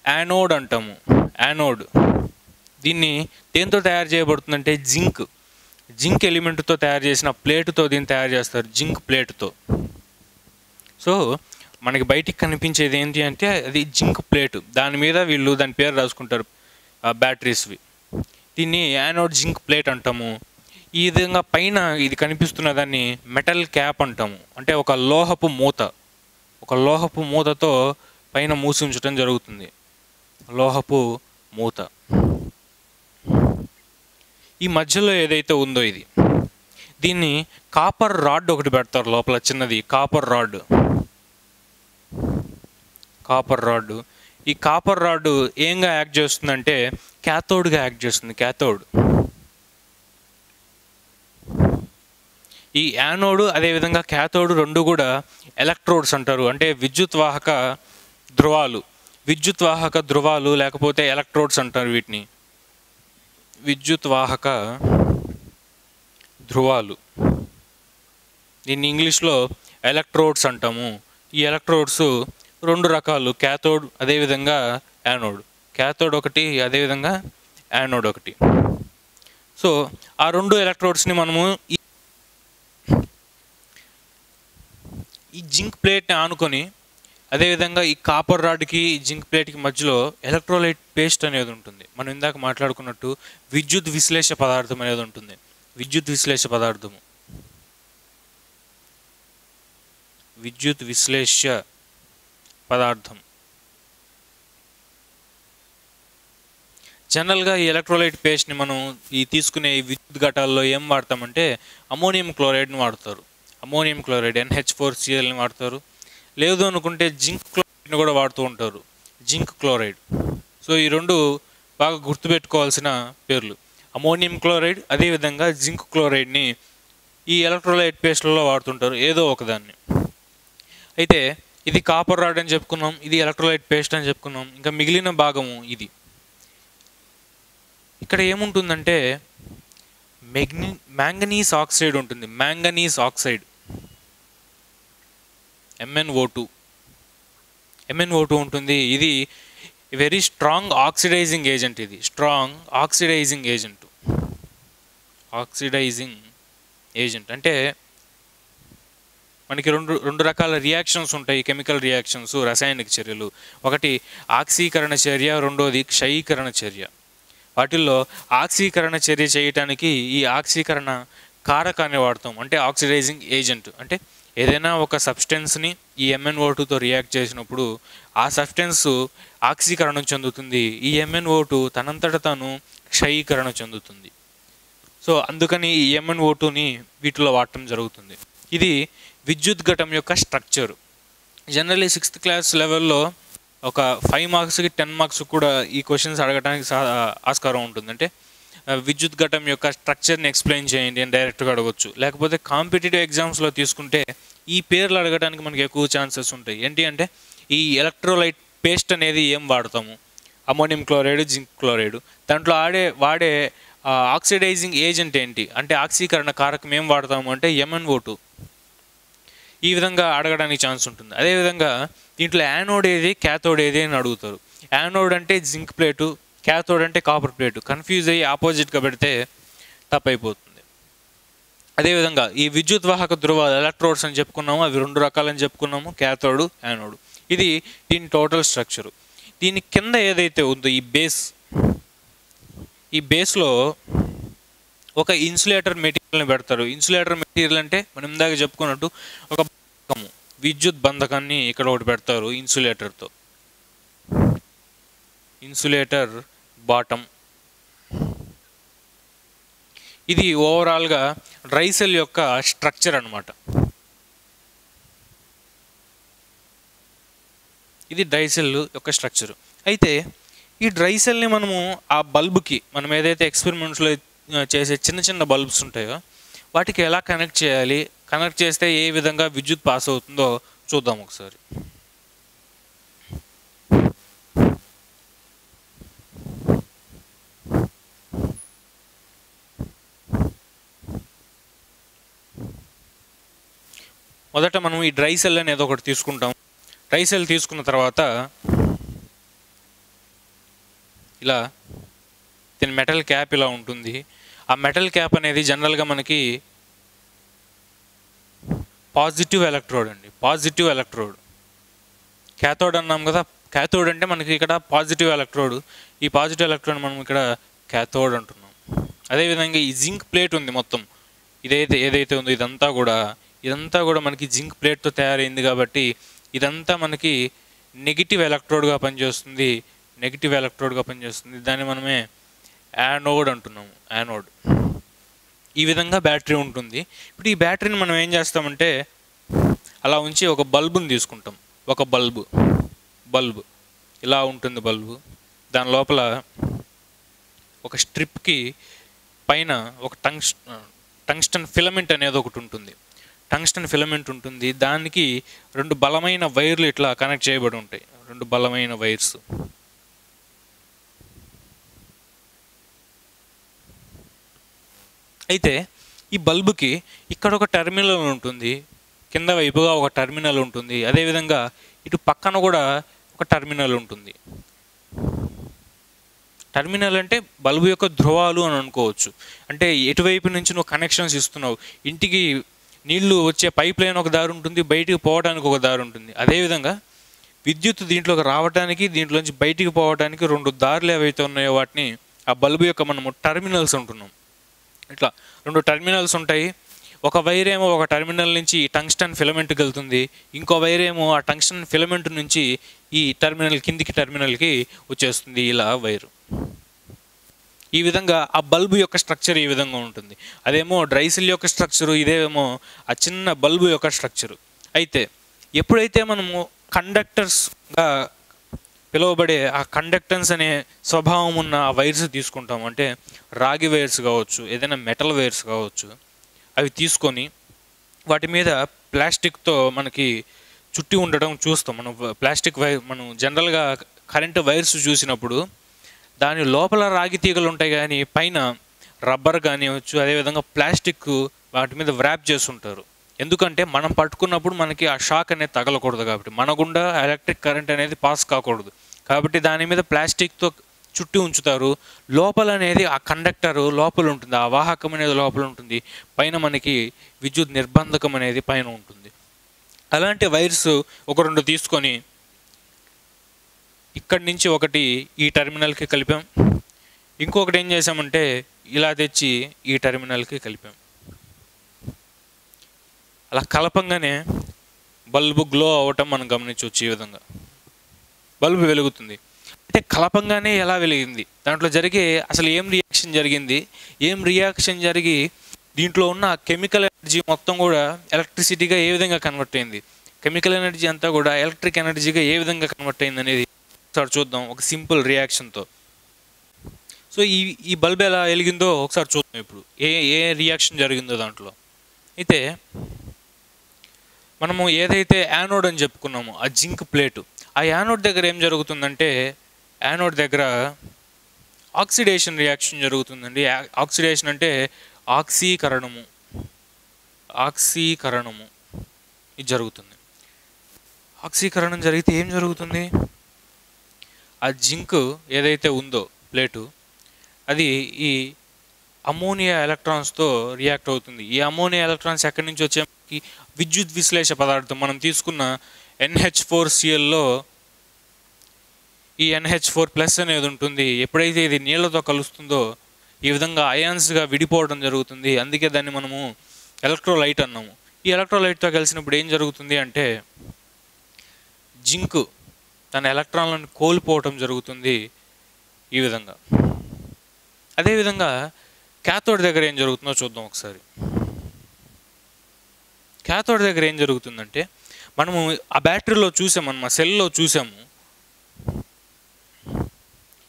యానోడ్ అంటాము. యానోడ్ దీన్ని దేంతో తయారు చేయబడుతుందంటే జింక్ ఎలిమెంట్తో తయారు చేసిన ప్లేటుతో దీన్ని తయారు చేస్తారు, జింక్ ప్లేటుతో. సో మనకి బయటికి కనిపించేది ఏంటి అంటే అది జింక్ ప్లేటు. దాని మీద వీళ్ళు దాని పేరు రాసుకుంటారు బ్యాటరీస్వి. దీన్ని యానోడ్ జింక్ ప్లేట్ అంటాము. ఈ విధంగా పైన ఇది కనిపిస్తున్న దాన్ని మెటల్ క్యాప్ అంటాము. అంటే ఒక లోహపు మూతతో పైన మూసి ఉంచడం జరుగుతుంది. లోహపు మూత. ఈ మధ్యలో ఏదైతే ఉందో దీన్ని కాపర్ రాడ్ ఒకటి పెడతారు లోపల, చిన్నది కాపర్ రాడ్. ఈ కాపర్ రాడ్ ఏంగా యాక్ట్ చేస్తుందంటే క్యాథోడ్గా యాక్ట్ చేస్తుంది. క్యాథోడ్. ఈ యానోడ్ అదేవిధంగా క్యాథోడ్ రెండు కూడా ఎలక్ట్రోడ్స్ అంటారు. అంటే విద్యుత్ వాహక ధ్రువాలు లేకపోతే ఎలక్ట్రోడ్స్ అంటారు వీటిని. విద్యుత్ వాహక ధ్రువాలు, దీన్ని ఇంగ్లీష్లో ఎలక్ట్రోడ్స్ అంటాము. ఈ ఎలక్ట్రోడ్స్ రెండు రకాలు, క్యాథోడ్ అదేవిధంగా యానోడ్. క్యాథోడ్ ఒకటి, అదేవిధంగా యానోడ్ ఒకటి. సో ఆ రెండు ఎలక్ట్రోడ్స్ని మనము ఈ జింక్ ప్లేట్ని ఆనుకొని, అదేవిధంగా ఈ కాపర్ రాడ్కి జింక్ ప్లేట్కి మధ్యలో ఎలక్ట్రోలైట్ పేస్ట్ అనేది ఉంటుంది. మనం ఇందాక మాట్లాడుకున్నట్టు విద్యుత్ విశ్లేష పదార్థం అనేది ఉంటుంది. విద్యుత్ విశ్లేష పదార్థం. జనరల్గా ఈ ఎలక్ట్రోలైట్ పేస్ట్ని మనం తీసుకునే ఈ విద్యుత్ ఘటాల్లో ఏం వాడతామంటే అమోనియం క్లోరైడ్ని వాడతారు. అమోనియం క్లోరైడ్ NH4Clని వాడతారు. లేదు అనుకుంటే జింక్ క్లోరైడ్ని కూడా వాడుతూ ఉంటారు, జింక్ క్లోరైడ్. సో ఈ రెండు బాగా గుర్తుపెట్టుకోవాల్సిన పేర్లు. అమోనియం క్లోరైడ్ అదేవిధంగా జింక్ క్లోరైడ్ని ఈ ఎలక్ట్రోలైట్ పేస్ట్లలో వాడుతుంటారు, ఏదో ఒకదాన్ని. అయితే ఇది కాపర్ రాడ్ అని చెప్పుకున్నాం, ఇది ఎలక్ట్రోలైట్ పేస్ట్ అని చెప్పుకున్నాం. ఇంకా మిగిలిన భాగము ఇది. ఇక్కడ ఏముంటుందంటే మ్యాంగనీస్ ఆక్సైడ్ ఉంటుంది. మ్యాంగనీస్ ఆక్సైడ్ MnO2 ఉంటుంది. ఇది వెరీ స్ట్రాంగ్ ఆక్సిడైజింగ్ ఏజెంట్. ఇది స్ట్రాంగ్ ఆక్సిడైజింగ్ ఏజెంట్ అంటే మనకి రెండు రకాల రియాక్షన్స్ ఉంటాయి, కెమికల్ రియాక్షన్స్, రసాయనిక చర్యలు. ఒకటి ఆక్సీకరణ చర్య, రెండోది క్షయీకరణ చర్య. వాటిల్లో ఆక్సీకరణ చర్య చేయటానికి ఈ ఆక్సీకరణ కారకాన్ని వాడతాం, అంటే ఆక్సిడైజింగ్ ఏజెంట్. అంటే ఏదైనా ఒక సబ్స్టెన్స్ని ఈ MnO2తో రియాక్ట్ చేసినప్పుడు ఆ సబ్స్టెన్స్ ఆక్సీకరణం చెందుతుంది, ఈ MnO2 తనంతట తాను క్షయీకరణ చెందుతుంది. సో అందుకని ఈ MnO2ని వీటిలో వాడటం జరుగుతుంది. ఇది విద్యుత్ ఘటం యొక్క స్ట్రక్చర్. జనరల్లీ 6th క్లాస్ లెవెల్లో ఒక 5 మార్క్స్కి 10 మార్క్స్ కూడా ఈ క్వశ్చన్స్ అడగడానికి ఆస్కారం ఉంటుంది. అంటే విద్యుత్ ఘటం యొక్క స్ట్రక్చర్ని ఎక్స్ప్లెయిన్ చేయండి అని డైరెక్ట్గా అడగవచ్చు. లేకపోతే కాంపిటేటివ్ ఎగ్జామ్స్లో తీసుకుంటే ఈ పేర్లు అడగడానికి మనకి ఎక్కువ ఛాన్సెస్ ఉంటాయి. ఏంటి అంటే ఈ ఎలక్ట్రోలైట్ పేస్ట్ అనేది ఏం వాడతాము, అమోనియం క్లోరైడ్, జింక్ క్లోరైడ్. దాంట్లో వాడే ఆక్సిడైజింగ్ ఏజెంట్ ఏంటి అంటే ఆక్సీకరణ కారకం ఏం వాడతాము అంటే MnO2. ఈ విధంగా అడగడానికి ఛాన్స్ ఉంటుంది. అదేవిధంగా దీంట్లో యానోడ్ ఏది, క్యాథోడ్ ఏది అని అడుగుతారు. యానోడ్ అంటే జింక్ ప్లేటు, క్యాథోడ్ అంటే కాపర్ ప్లేటు. కన్ఫ్యూజ్ అయ్యి ఆపోజిట్గా పెడితే తప్పైపోతుంది. అదేవిధంగా ఈ విద్యుత్ వాహక ధృవాలు ఎలక్ట్రోడ్స్ అని చెప్పుకున్నాము, అవి 2 రకాలని చెప్పుకున్నాము, క్యాథోడ్, యానోడ్. ఇది దీని టోటల్ స్ట్రక్చరు. దీని కింద ఏదైతే ఉందో ఈ బేస్లో ఒక ఇన్సులేటర్ మెటీరియల్ని పెడతారు. ఇన్సులేటర్ మెటీరియల్ అంటే మనం ఇందాక చెప్పుకున్నట్టు ఒక బంధకము, విద్యుత్ బంధకాన్ని ఇక్కడ ఒకటి పెడతారు ఇన్సులేటర్తో. Insulator bottom. ఇది ఓవరాల్గా డ్రై సెల్ యొక్క స్ట్రక్చర్ అన్నమాట. ఇది డ్రై సెల్ యొక్క స్ట్రక్చర్. అయితే ఈ డ్రై సెల్ని మనము ఆ బల్బుకి, మనం ఏదైతే ఎక్స్పెరిమెంట్స్లో చేసే చిన్న చిన్న బల్బ్స్ ఉంటాయో వాటికి ఎలా కనెక్ట్ చేయాలి, కనెక్ట్ చేస్తే ఏ విధంగా విద్యుత్ పాస్ అవుతుందో చూద్దాం ఒకసారి. మొదట మనం ఈ డ్రై సెల్ అనేది ఒకటి తీసుకుంటాం. డ్రై సెల్ తీసుకున్న తర్వాత ఇలా దీని మెటల్ క్యాప్ ఇలా ఉంటుంది. ఆ మెటల్ క్యాప్ అనేది జనరల్గా మనకి పాజిటివ్ ఎలక్ట్రోడ్ అండి. Positive electrode. క్యాథోడ్ అన్నాం కదా, క్యాథోడ్ అంటే మనకి ఇక్కడ పాజిటివ్ ఎలక్ట్రోడ్. ఈ పాజిటివ్ ఎలక్ట్రోడ్ మనం ఇక్కడ క్యాథోడ్ అంటున్నాం. అదేవిధంగా ఈ జింక్ ప్లేట్ ఉంది మొత్తం, ఏదైతే ఉందో ఇదంతా కూడా మనకి జింక్ ప్లేట్తో తయారైంది కాబట్టి ఇదంతా మనకి నెగిటివ్ ఎలక్ట్రోడ్గా పనిచేస్తుంది. దాన్ని మనమే యానోడ్ అంటున్నాము. యానోడ్. ఈ విధంగా బ్యాటరీ ఉంటుంది. ఇప్పుడు ఈ బ్యాటరీని మనం ఏం చేస్తామంటే అలా ఉంచి ఒక బల్బుని తీసుకుంటాం. ఒక బల్బు ఇలా ఉంటుంది. బల్బు దాని లోపల ఒక స్ట్రిప్కి పైన ఒక టంగ్స్టన్ ఫిలమెంట్ అనేది ఒకటి ఉంటుంది. టంగ్స్టన్ ఫిలమెంట్ ఉంటుంది. దానికి 2 బలమైన వైర్లు ఇట్లా కనెక్ట్ చేయబడి ఉంటాయి. 2 బలమైన వైర్స్. అయితే ఈ బల్బుకి ఇక్కడ ఒక టెర్మినల్ ఉంటుంది, కింద వైపుగా ఒక టెర్మినల్ ఉంటుంది. అదేవిధంగా ఇటు పక్కన కూడా ఒక టెర్మినల్ ఉంటుంది. టెర్మినల్ అంటే బల్బు యొక్క ధ్రువాలు అని అనుకోవచ్చు. అంటే ఎటువైపు నుంచి నువ్వు కనెక్షన్స్ ఇస్తున్నావు. ఇంటికి నీళ్లు వచ్చే పైప్ లైన్ ఒక దారి ఉంటుంది, బయటికి పోవడానికి ఒక దారి ఉంటుంది. అదేవిధంగా విద్యుత్ దీంట్లోకి రావడానికి, దీంట్లోంచి బయటికి పోవడానికి 2 దారులు ఏవైతే ఉన్నాయో వాటిని ఆ బల్బు యొక్క మనము టెర్మినల్స్ అంటున్నాం. ఇట్లా 2 టెర్మినల్స్ ఉంటాయి. ఒక వైర్ ఏమో ఒక టెర్మినల్ నుంచి టంగ్స్టన్ ఫిలమెంట్కి వెళ్తుంది, ఇంకో వైర్ ఏమో ఆ టంగ్స్టన్ ఫిలమెంట్ నుంచి ఈ టెర్మినల్ కిందికి టెర్మినల్కి వచ్చేస్తుంది. ఇలా వైరు. ఈ విధంగా ఆ బల్బు యొక్క స్ట్రక్చర్ ఈ విధంగా ఉంటుంది. అదేమో డ్రై సెల్ యొక్క స్ట్రక్చరు, ఇదేమో ఆ చిన్న బల్బు యొక్క స్ట్రక్చరు. అయితే ఎప్పుడైతే మనము కండక్టర్స్గా పిలువబడే ఆ కండక్టెన్స్ అనే స్వభావం ఉన్న ఆ వైర్స్ తీసుకుంటాం, అంటే రాగి వైర్స్ కావచ్చు, ఏదైనా మెటల్ వైర్స్ కావచ్చు, అవి తీసుకొని వాటి మీద ప్లాస్టిక్తో మనకి చుట్టి ఉండటం చూస్తాం. మనం ప్లాస్టిక్ వైర్, మనం జనరల్గా కరెంటు వైర్స్ చూసినప్పుడు దాని లోపల రాగి తీగలు ఉంటాయి, కానీ పైన రబ్బర్ కానివచ్చు, అదేవిధంగా ప్లాస్టిక్ వాటి మీద వ్రాప్ చేస్తుంటారు. ఎందుకంటే మనం పట్టుకున్నప్పుడు మనకి ఆ షాక్ అనేది తగలకూడదు, కాబట్టి మన గుండా ఎలక్ట్రిక్ కరెంట్ అనేది పాస్ కాకూడదు, కాబట్టి దాని మీద ప్లాస్టిక్తో చుట్టి ఉంచుతారు. లోపల అనేది ఆ కండక్టర్ లోపల ఉంటుంది, ఆ వాహకం అనేది లోపల ఉంటుంది, పైన మనకి విద్యుత్ నిర్బంధకం అనేది పైన ఉంటుంది. అలాంటి వైర్స్ ఒక 2 తీసుకొని ఇక్కడి నుంచి ఒకటి ఈ టెర్మినల్కి కలిపాం, ఇంకొకటి ఏం చేసామంటే ఇలా తెచ్చి ఈ టెర్మినల్కి కలిపాం. అలా కలపంగానే బల్బు గ్లో అవ్వటం మనం గమనించవచ్చు. ఈ విధంగా బల్బు వెలుగుతుంది. అంటే కలపంగానే ఎలా వెలిగింది, దాంట్లో జరిగే అసలు ఏం రియాక్షన్ జరిగి దీంట్లో ఉన్న కెమికల్ ఎనర్జీ మొత్తం కూడా ఎలక్ట్రిసిటీగా ఏ విధంగా కన్వర్ట్ అయింది, కెమికల్ ఎనర్జీ అంతా కూడా ఎలక్ట్రిక్ ఎనర్జీగా ఏ విధంగా కన్వర్ట్ అయింది అనేది ఒకసారి చూద్దాం ఒక సింపుల్ రియాక్షన్తో. సో ఈ బల్బ్ ఎలా వెలిగిందో ఒకసారి చూద్దాం. ఇప్పుడు ఏ రియాక్షన్ జరిగిందో దాంట్లో. అయితే మనము ఏదైతే యానోడ్ అని చెప్పుకున్నామో ఆ జింక్ ప్లేటు, ఆ యానోడ్ దగ్గర ఏం జరుగుతుందంటే, యానోడ్ దగ్గర ఆక్సిడేషన్ రియాక్షన్ జరుగుతుందండి. ఆక్సిడేషన్ అంటే ఆక్సీకరణము ఇది జరుగుతుంది. ఆక్సీకరణం జరిగితే ఏం జరుగుతుంది, ఆ జింక్ ఏదైతే ఉందో ప్లేటు, అది ఈ అమోనియా ఎలక్ట్రాన్స్తో రియాక్ట్ అవుతుంది. ఈ అమోనియా ఎలక్ట్రాన్స్ ఎక్కడి నుంచి వచ్చే విద్యుత్ విశ్లేష పదార్థం మనం తీసుకున్న NH4Clలో ఈ NH4+ అనేది ఉంటుంది. ఎప్పుడైతే ఇది నీళ్ళతో కలుస్తుందో ఈ విధంగా అయాన్స్గా విడిపోవడం జరుగుతుంది. అందుకే దాన్ని మనము ఎలక్ట్రోలైట్ అన్నాము. ఈ ఎలక్ట్రోలైట్తో కలిసినప్పుడు ఏం జరుగుతుంది అంటే జింక్ తన ఎలక్ట్రాన్లను కోల్పోవటం జరుగుతుంది ఈ విధంగా. అదేవిధంగా క్యాథోడ్ దగ్గర ఏం జరుగుతుందో చూద్దాం ఒకసారి. క్యాథోడ్ దగ్గర ఏం జరుగుతుందంటే, మనము ఆ బ్యాటరీలో చూసాము, మన సెల్లో చూసాము,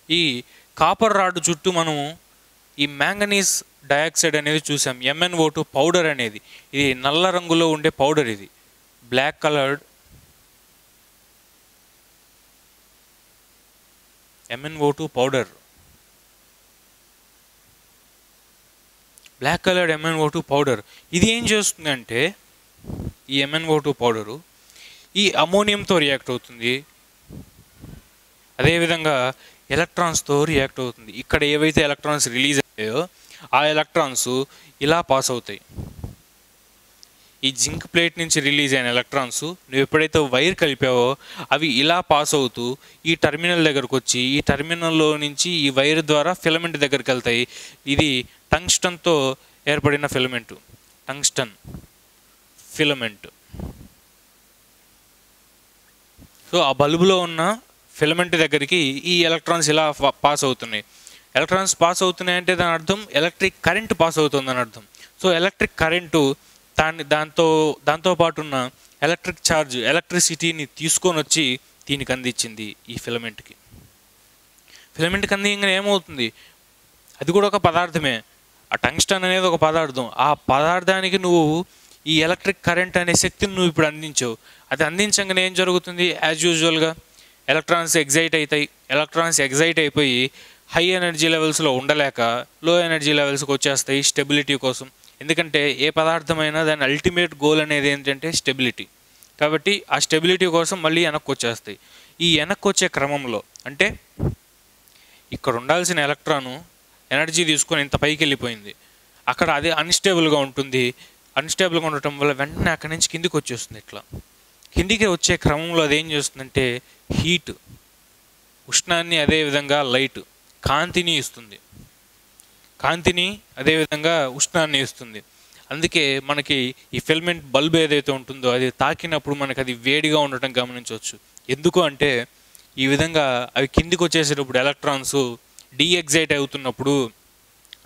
ఈ కాపర్ రాడ్ చుట్టూ మనము ఈ మ్యాంగనీస్ డయాక్సైడ్ అనేది చూసాం, MnO2 పౌడర్ అనేది. ఇది నల్ల రంగులో ఉండే పౌడర్, ఇది black coloured MnO2 powder, black coloured MnO2 powder. ఇది ఏం చేస్తుందంటే, ఈ MnO2 పౌడరు ఈ అమోనియంతో రియాక్ట్ అవుతుంది, అదేవిధంగా ఎలక్ట్రాన్స్తో రియాక్ట్ అవుతుంది. ఇక్కడ ఏవైతే ఎలక్ట్రాన్స్ రిలీజ్ అయ్యాయో ఆ ఎలక్ట్రాన్స్ ఇలా పాస్ అవుతాయి. ఈ జింక్ ప్లేట్ నుంచి రిలీజ్ అయిన ఎలక్ట్రాన్స్ నువ్వు ఎప్పుడైతే వైర్ కలిపావో అవి ఇలా పాస్ అవుతూ ఈ టెర్మినల్ దగ్గరకు వచ్చి, ఈ టెర్మినల్లో నుంచి ఈ వైర్ ద్వారా ఫిలమెంట్ దగ్గరికి వెళ్తాయి. ఇది టంగ్స్టన్తో ఏర్పడిన ఫిలమెంట్, టంగ్స్టన్ ఫిలమెంట్. సో ఆ బల్బులో ఉన్న ఫిలమెంట్ దగ్గరికి ఈ ఎలక్ట్రాన్స్ ఇలా పాస్ అవుతున్నాయి. ఎలక్ట్రాన్స్ పాస్ అవుతున్నాయి అంటే దాని అర్థం ఎలక్ట్రిక్ కరెంట్ పాస్ అవుతుందని అర్థం. సో ఎలక్ట్రిక్ కరెంటు దాంతోపాటు ఉన్న ఎలక్ట్రిక్ ఛార్జ్, ఎలక్ట్రిసిటీని తీసుకొని వచ్చి దీనికి అందించింది ఈ ఫిలమెంట్కి. ఫిలమెంట్కి అందించగానే ఏమవుతుంది, అది కూడా ఒక పదార్థమే. ఆ టంగ్స్టన్ అనేది ఒక పదార్థం. ఆ పదార్థానికి నువ్వు ఈ ఎలక్ట్రిక్ కరెంట్ అనే శక్తిని నువ్వు ఇప్పుడు అందించావు. అది అందించగానే ఏం జరుగుతుంది, యాజ్ యూజువల్గా ఎలక్ట్రాన్స్ ఎగ్జైట్ అవుతాయి. ఎలక్ట్రాన్స్ ఎగ్జైట్ అయిపోయి హై ఎనర్జీ లెవెల్స్లో ఉండలేక లో ఎనర్జీ లెవెల్స్కి వచ్చేస్తాయి స్టెబిలిటీ కోసం. ఎందుకంటే ఏ పదార్థమైనా దాని అల్టిమేట్ గోల్ అనేది ఏంటంటే స్టెబిలిటీ. కాబట్టి ఆ స్టెబిలిటీ కోసం మళ్ళీ వెనక్కి వచ్చేస్తాయి. ఈ వెనక్కి వచ్చే క్రమంలో అంటే ఇక్కడ ఉండాల్సిన ఎలక్ట్రాను ఎనర్జీ తీసుకొని ఇంత పైకి వెళ్ళిపోయింది, అక్కడ అదే అన్స్టేబుల్గా ఉంటుంది. అన్స్టేబుల్గా ఉండటం వల్ల వెంటనే అక్కడి నుంచి కిందికి వచ్చేస్తుంది. ఇట్లా కిందికి వచ్చే క్రమంలో అదేం చేస్తుందంటే హీట్, ఉష్ణాన్ని, అదేవిధంగా లైట్, కాంతిని ఇస్తుంది. కాంతిని అదేవిధంగా ఉష్ణాన్ని ఇస్తుంది. అందుకే మనకి ఈ ఫిలమెంట్ బల్బ్ ఏదైతే ఉంటుందో అది తాకినప్పుడు మనకి అది వేడిగా ఉండటం గమనించవచ్చు. ఎందుకు అంటే ఈ విధంగా అవి కిందికి వచ్చేసేటప్పుడు ఎలక్ట్రాన్స్ డీఎగ్జైట్ అవుతున్నప్పుడు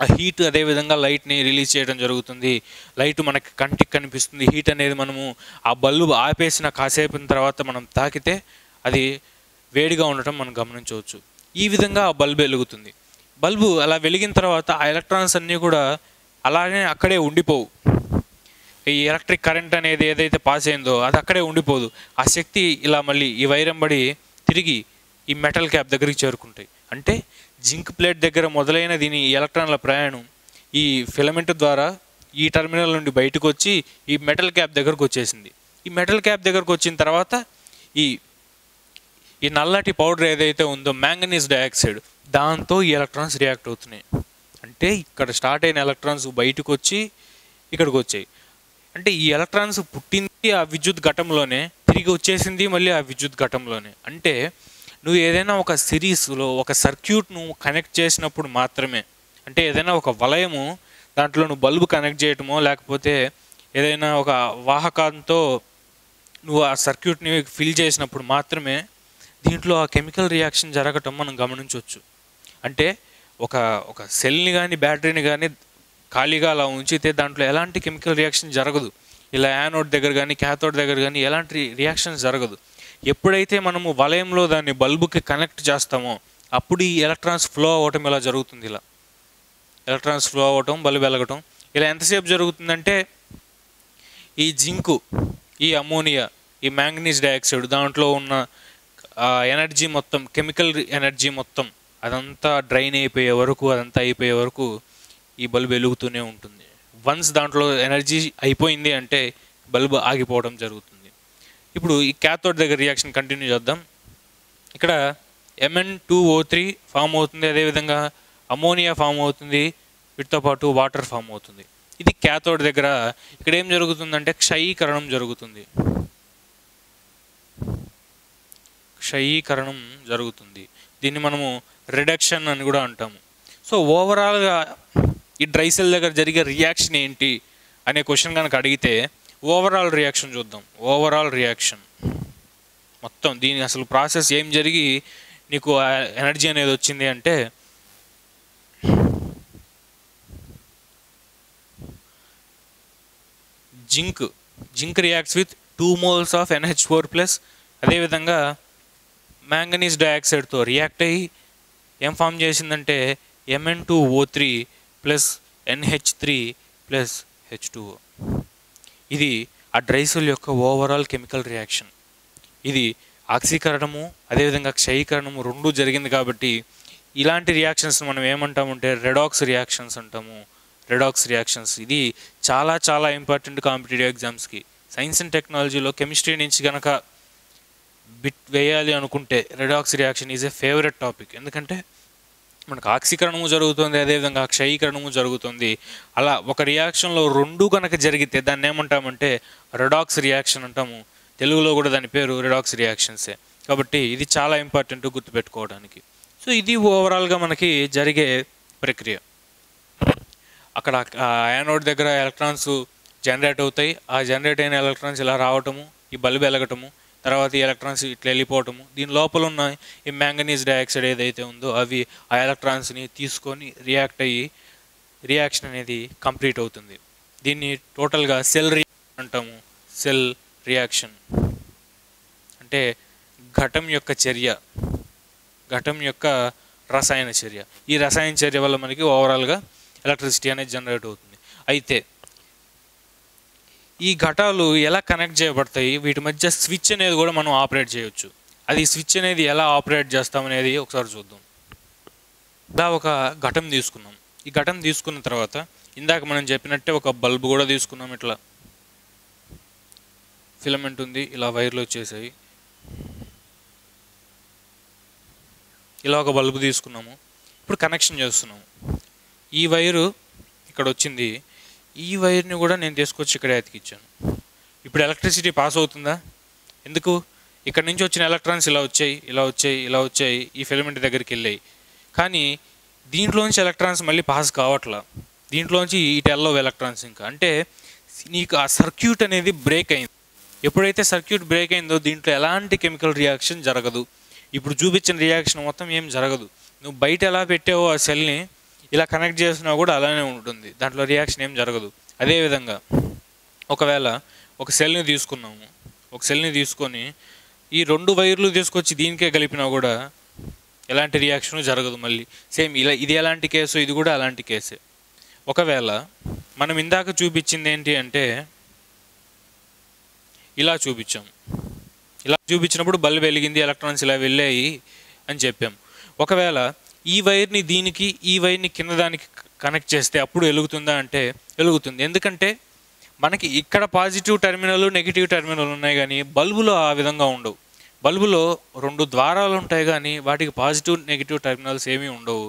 ఆ హీట్ అదేవిధంగా లైట్ని రిలీజ్ చేయడం జరుగుతుంది. లైట్ మనకి కంటికి కనిపిస్తుంది. హీట్ అనేది మనము ఆ బల్బు ఆపేసిన కాసేపిన తర్వాత మనం తాకితే అది వేడిగా ఉండటం మనం గమనించవచ్చు. ఈ విధంగా ఆ బల్బు వెలుగుతుంది. బల్బు అలా వెలిగిన తర్వాత ఆ ఎలక్ట్రాన్స్ అన్నీ కూడా అలానే అక్కడే ఉండిపోవు. ఈ ఎలక్ట్రిక్ కరెంట్ అనేది ఏదైతే పాస్ అయిందో అది అక్కడే ఉండిపోదు. ఆ శక్తి ఇలా మళ్ళీ ఈ వైరం బడి తిరిగి ఈ మెటల్ క్యాప్ దగ్గరికి చేరుకుంటాయి. అంటే జింక్ ప్లేట్ దగ్గర మొదలైన దీని ఎలక్ట్రాన్ల ప్రయాణం ఈ ఫిలమెంట్ ద్వారా ఈ టెర్మినల్ నుండి బయటకు వచ్చి ఈ మెటల్ క్యాప్ దగ్గరకు వచ్చేసింది. ఈ మెటల్ క్యాప్ దగ్గరకు వచ్చిన తర్వాత ఈ ఈ నల్లటి పౌడర్ ఏదైతే ఉందో మ్యాంగనీస్ డయాక్సైడ్, దాంతో ఈ ఎలక్ట్రాన్స్ రియాక్ట్ అవుతున్నాయి. అంటే ఇక్కడ స్టార్ట్ అయిన ఎలక్ట్రాన్స్ బయటకు వచ్చి ఇక్కడికి వచ్చాయి. అంటే ఈ ఎలక్ట్రాన్స్ పుట్టింది ఆ విద్యుత్ ఘటంలోనే, తిరిగి వచ్చేసింది మళ్ళీ ఆ విద్యుత్ ఘటంలోనే. అంటే నువ్వు ఏదైనా ఒక సిరీస్లో ఒక సర్క్యూట్ను కనెక్ట్ చేసినప్పుడు మాత్రమే, అంటే ఏదైనా ఒక వలయము దాంట్లో నువ్వు బల్బు కనెక్ట్ చేయటమో లేకపోతే ఏదైనా ఒక వాహకంతో నువ్వు ఆ సర్క్యూట్ని ఫిల్ చేసినప్పుడు మాత్రమే దీంట్లో ఆ కెమికల్ రియాక్షన్ జరగటం మనం గమనించవచ్చు. అంటే ఒక ఒక సెల్ని కానీ బ్యాటరీని కానీ ఖాళీగా అలా ఉంచితే దాంట్లో ఎలాంటి కెమికల్ రియాక్షన్ జరగదు. ఇలా యానోడ్ దగ్గర కానీ క్యాథోడ్ దగ్గర కానీ ఎలాంటి రియాక్షన్స్ జరగదు. ఎప్పుడైతే మనము వలయంలో దాన్ని బల్బుకి కనెక్ట్ చేస్తామో అప్పుడు ఈ ఎలక్ట్రాన్స్ ఫ్లో అవ్వటం ఇలా జరుగుతుంది. ఇలా ఎలక్ట్రాన్స్ ఫ్లో అవ్వటం, బల్బు వెలగటం ఇలా ఎంతసేపు జరుగుతుందంటే ఈ జింకు, ఈ అమోనియా, ఈ మ్యాంగనీస్ డయాక్సైడ్ దాంట్లో ఉన్న ఎనర్జీ మొత్తం, కెమికల్ ఎనర్జీ మొత్తం అదంతా డ్రైన్ అయిపోయే వరకు, అదంతా అయిపోయే వరకు ఈ బల్బు వెలుగుతూనే ఉంటుంది. వన్స్ దాంట్లో ఎనర్జీ అయిపోయింది అంటే బల్బు ఆగిపోవడం జరుగుతుంది. ఇప్పుడు ఈ క్యాథోడ్ దగ్గర రియాక్షన్ కంటిన్యూ చేద్దాం. ఇక్కడ Mn2O3 ఫామ్ అవుతుంది, అదేవిధంగా అమోనియా ఫామ్ అవుతుంది, వీటితో పాటు వాటర్ ఫామ్ అవుతుంది. ఇది క్యాథోడ్ దగ్గర. ఇక్కడ ఏం జరుగుతుందంటే క్షయీకరణం జరుగుతుంది. క్షయీకరణం జరుగుతుంది. దీన్ని మనము రిడక్షన్ అని కూడా అంటాము. సో ఓవరాల్గా ఈ డ్రై సెల్ దగ్గర జరిగే రియాక్షన్ ఏంటి అనే క్వశ్చన్ కనుక అడిగితే ఓవరాల్ రియాక్షన్ చూద్దాం. ఓవరాల్ రియాక్షన్ మొత్తం దీని అసలు ప్రాసెస్ ఏం జరిగి నీకు ఎనర్జీ అనేది వచ్చింది అంటే zinc reacts with 2 moles of NH4+, అదేవిధంగా మ్యాంగనీస్ డయాక్సైడ్తో రియాక్ట్ అయ్యి ఏం ఫామ్ చేసిందంటే Mn2O3 plus NH3 plus H2O. ఇది ఆ డ్రై సెల్ యొక్క ఓవరాల్ కెమికల్ రియాక్షన్. ఇది ఆక్సీకరణము అదేవిధంగా క్షయీకరణము రెండూ జరిగింది కాబట్టి ఇలాంటి రియాక్షన్స్ మనం ఏమంటామంటే రెడాక్స్ రియాక్షన్స్ అంటాము. రెడాక్స్ రియాక్షన్స్ ఇది చాలా చాలా ఇంపార్టెంట్ కాంపిటేటివ్ ఎగ్జామ్స్కి. సైన్స్ అండ్ టెక్నాలజీలో కెమిస్ట్రీ నుంచి కనుక బిట్ వేయాలి అనుకుంటే redox reaction is a favourite topic. ఎందుకంటే మనకు ఆక్సీకరణము జరుగుతుంది, అదేవిధంగా క్షయీకరణము జరుగుతుంది. అలా ఒక రియాక్షన్లో రెండు కనుక జరిగితే దాన్ని ఏమంటామంటే రెడాక్స్ రియాక్షన్ అంటాము. తెలుగులో కూడా దాని పేరు రెడాక్స్ రియాక్షన్సే. కాబట్టి ఇది చాలా ఇంపార్టెంట్ గుర్తుపెట్టుకోవడానికి. సో ఇది ఓవరాల్గా మనకి జరిగే ప్రక్రియ. అక్కడ యానోడ్ దగ్గర ఎలక్ట్రాన్స్ జనరేట్ అవుతాయి. ఆ జనరేట్ అయిన ఎలక్ట్రాన్స్ ఇలా రావటము, ఈ బల్బు వెలగటము, తర్వాత ఈ ఎలక్ట్రాన్స్ ఇట్లా వెళ్ళిపోవటము. దీని లోపల ఉన్న ఈ మ్యాంగనీస్ డయాక్సైడ్ ఏదైతే ఉందో అవి ఆ ఎలక్ట్రాన్స్ని తీసుకొని రియాక్ట్ అయ్యి రియాక్షన్ అనేది కంప్లీట్ అవుతుంది. దీన్ని టోటల్గా సెల్ రియాక్షన్ అంటాము. సెల్ రియాక్షన్ అంటే ఘటం యొక్క చర్య, ఘటం యొక్క రసాయన చర్య. ఈ రసాయన చర్య వల్ల మనకి ఓవరాల్గా ఎలక్ట్రిసిటీ అనేది జనరేట్ అవుతుంది. అయితే ఈ ఘటాలు ఎలా కనెక్ట్ చేయబడతాయి, వీటి మధ్య స్విచ్ అనేది కూడా మనం ఆపరేట్ చేయొచ్చు. అది స్విచ్ అనేది ఎలా ఆపరేట్ చేస్తామనేది ఒకసారి చూద్దాం. ఇలా ఒక ఘటం తీసుకున్నాం. ఈ ఘటం తీసుకున్న తర్వాత ఇందాక మనం చెప్పినట్టే ఒక బల్బు కూడా తీసుకున్నాం. ఇట్లా ఫిలమెంట్ ఉంది, ఇలా వైర్లు వచ్చేసాయి. ఇలా ఒక బల్బు తీసుకున్నాము. ఇప్పుడు కనెక్షన్ చేస్తున్నాము. ఈ వైరు ఇక్కడ వచ్చింది, ఈ వైర్ని కూడా నేను తీసుకొచ్చి ఇక్కడ అతికిచ్చాను. ఇప్పుడు ఎలక్ట్రిసిటీ పాస్ అవుతుందా? ఎందుకు? ఇక్కడ నుంచి వచ్చిన ఎలక్ట్రాన్స్ ఇలా వచ్చాయి, ఇలా వచ్చాయి, ఇలా వచ్చాయి, ఈ ఫిలమెంట్ దగ్గరికి వెళ్ళాయి. కానీ దీంట్లోంచి ఎలక్ట్రాన్స్ మళ్ళీ పాస్ కావట్లా. దీంట్లోంచి ఇటు ఎల్లో ఎలక్ట్రాన్స్ ఇంకా. అంటే నీకు ఆ సర్క్యూట్ అనేది బ్రేక్ అయింది. ఎప్పుడైతే సర్క్యూట్ బ్రేక్ అయిందో దీంట్లో ఎలాంటి కెమికల్ రియాక్షన్ జరగదు. ఇప్పుడు చూపించిన రియాక్షన్ మొత్తం ఏం జరగదు. నువ్వు బయట ఎలా పెట్టావో ఆ సెల్ని ఇలా కనెక్ట్ చేసినా కూడా అలానే ఉంటుంది, దాంట్లో రియాక్షన్ ఏం జరగదు. అదేవిధంగా ఒకవేళ ఒక సెల్ని తీసుకున్నాము, ఒక సెల్ని తీసుకొని ఈ రెండు వైర్లు తీసుకొచ్చి దీనికే కలిపినా కూడా ఎలాంటి రియాక్షన్ జరగదు. మళ్ళీ సేమ్ ఇలా ఇది ఎలాంటి కేసు, ఇది కూడా అలాంటి కేసే. ఒకవేళ మనం ఇందాక చూపించింది ఏంటి అంటే ఇలా చూపించాం. ఇలా చూపించినప్పుడు బల్బ్ వెలిగింది, ఎలక్ట్రాన్స్ ఇలా వెళ్ళాయి అని చెప్పాం. ఒకవేళ ఈ వైర్ని దీనికి, ఈ వైర్ని కింద దానికి కనెక్ట్ చేస్తే అప్పుడు వెలుగుతుందా అంటే వెలుగుతుంది. ఎందుకంటే మనకి ఇక్కడ పాజిటివ్ టెర్మినల్, నెగిటివ్ టెర్మినల్ ఉన్నాయి, కానీ బల్బులో ఆ విధంగా ఉండవు. బల్బులో 2 ద్వారాలు ఉంటాయి, కానీ వాటికి పాజిటివ్ నెగిటివ్ టెర్మినల్స్ ఏమీ ఉండవు.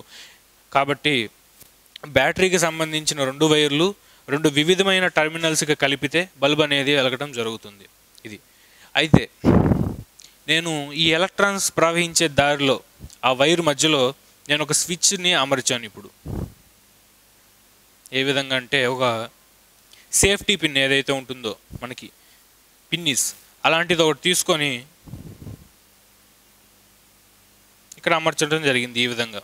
కాబట్టి బ్యాటరీకి సంబంధించిన 2 వైర్లు 2 వివిధమైన టెర్మినల్స్కి కలిపితే బల్బ్ అనేది వెలగడం జరుగుతుంది. ఇది అయితే నేను ఈ ఎలక్ట్రాన్స్ ప్రవహించే దారిలో ఆ వైర్ మధ్యలో నేను ఒక స్విచ్ని అమర్చాను. ఇప్పుడు ఏ విధంగా అంటే ఒక సేఫ్టీ పిన్ ఏదైతే ఉంటుందో మనకి పిన్నిస్, అలాంటిది ఒకటి తీసుకొని ఇక్కడ అమర్చడం జరిగింది. ఈ విధంగా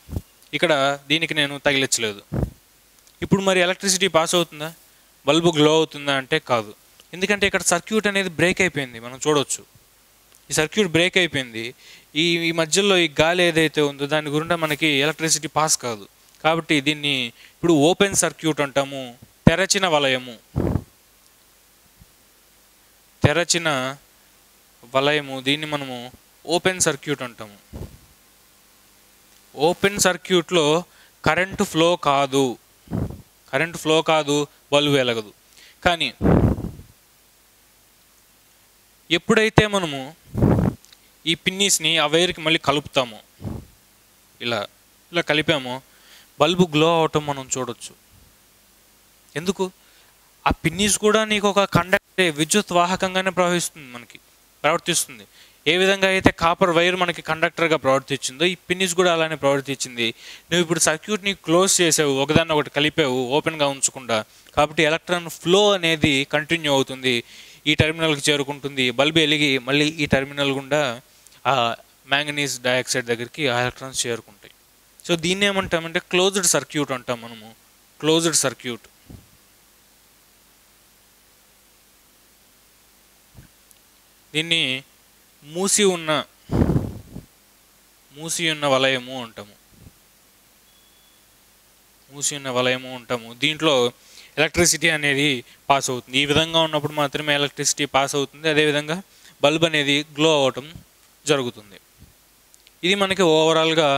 ఇక్కడ దీనికి నేను తగిలించలేదు. ఇప్పుడు మరి ఎలక్ట్రిసిటీ పాస్ అవుతుందా, బల్బు గ్లో అవుతుందా అంటే కాదు. ఎందుకంటే ఇక్కడ సర్క్యూట్ అనేది బ్రేక్ అయిపోయింది. మనం చూడవచ్చు ఈ సర్క్యూట్ బ్రేక్ అయిపోయింది. ఈ మధ్యలో ఈ గాలి ఏదైతే ఉందో దాని గుండా మనకి ఎలక్ట్రిసిటీ పాస్ కాదు. కాబట్టి దీన్ని ఇప్పుడు ఓపెన్ సర్క్యూట్ అంటాము. తెరచిన వలయము, తెరచిన వలయము, దీన్ని మనము ఓపెన్ సర్క్యూట్ అంటాము. ఓపెన్ సర్క్యూట్లో కరెంటు ఫ్లో కాదు, బల్బు వెలగదు. కానీ ఎప్పుడైతే మనము ఈ పిన్నీస్ని ఆ వైర్కి మళ్ళీ కలుపుతామో, ఇలా కలిపామో, బల్బు గ్లో అవటం మనం చూడొచ్చు. ఎందుకు? ఆ పిన్నీస్ కూడా నీకు ఒక విద్యుత్ వాహకంగానే ప్రవర్తిస్తుంది. ఏ విధంగా అయితే కాపర్ వైర్ మనకి కండక్టర్గా ప్రవర్తించిందో ఈ పిన్నీస్ కూడా అలానే ప్రవర్తించింది. నువ్వు ఇప్పుడు సర్క్యూట్ని క్లోజ్ చేసావు, ఒకదాన్ని ఒకటి కలిపావు ఓపెన్గా ఉంచకుండా. కాబట్టి ఎలక్ట్రాన్ ఫ్లో అనేది కంటిన్యూ అవుతుంది, ఈ టెర్మినల్కి చేరుకుంటుంది. బల్బ్ వెలిగి మళ్ళీ ఈ టెర్మినల్ గుండా ఆ మ్యాంగనీస్ డయాక్సైడ్ దగ్గరికి ఆ ఎలక్ట్రాన్స్ చేరుకుంటాయి. సో దీన్ని ఏమంటామంటే క్లోజ్డ్ సర్క్యూట్ అంటాం మనము. Closed circuit. దీన్ని మూసి ఉన్న వలయము అంటాము. దీంట్లో ఎలక్ట్రిసిటీ అనేది పాస్ అవుతుంది. ఈ విధంగా ఉన్నప్పుడు మాత్రమే ఎలక్ట్రిసిటీ పాస్ అవుతుంది. అదేవిధంగా బల్బ్ అనేది గ్లో అవ్వటం జరుగుతుంది. ఇది మనకి ఓవరాల్గా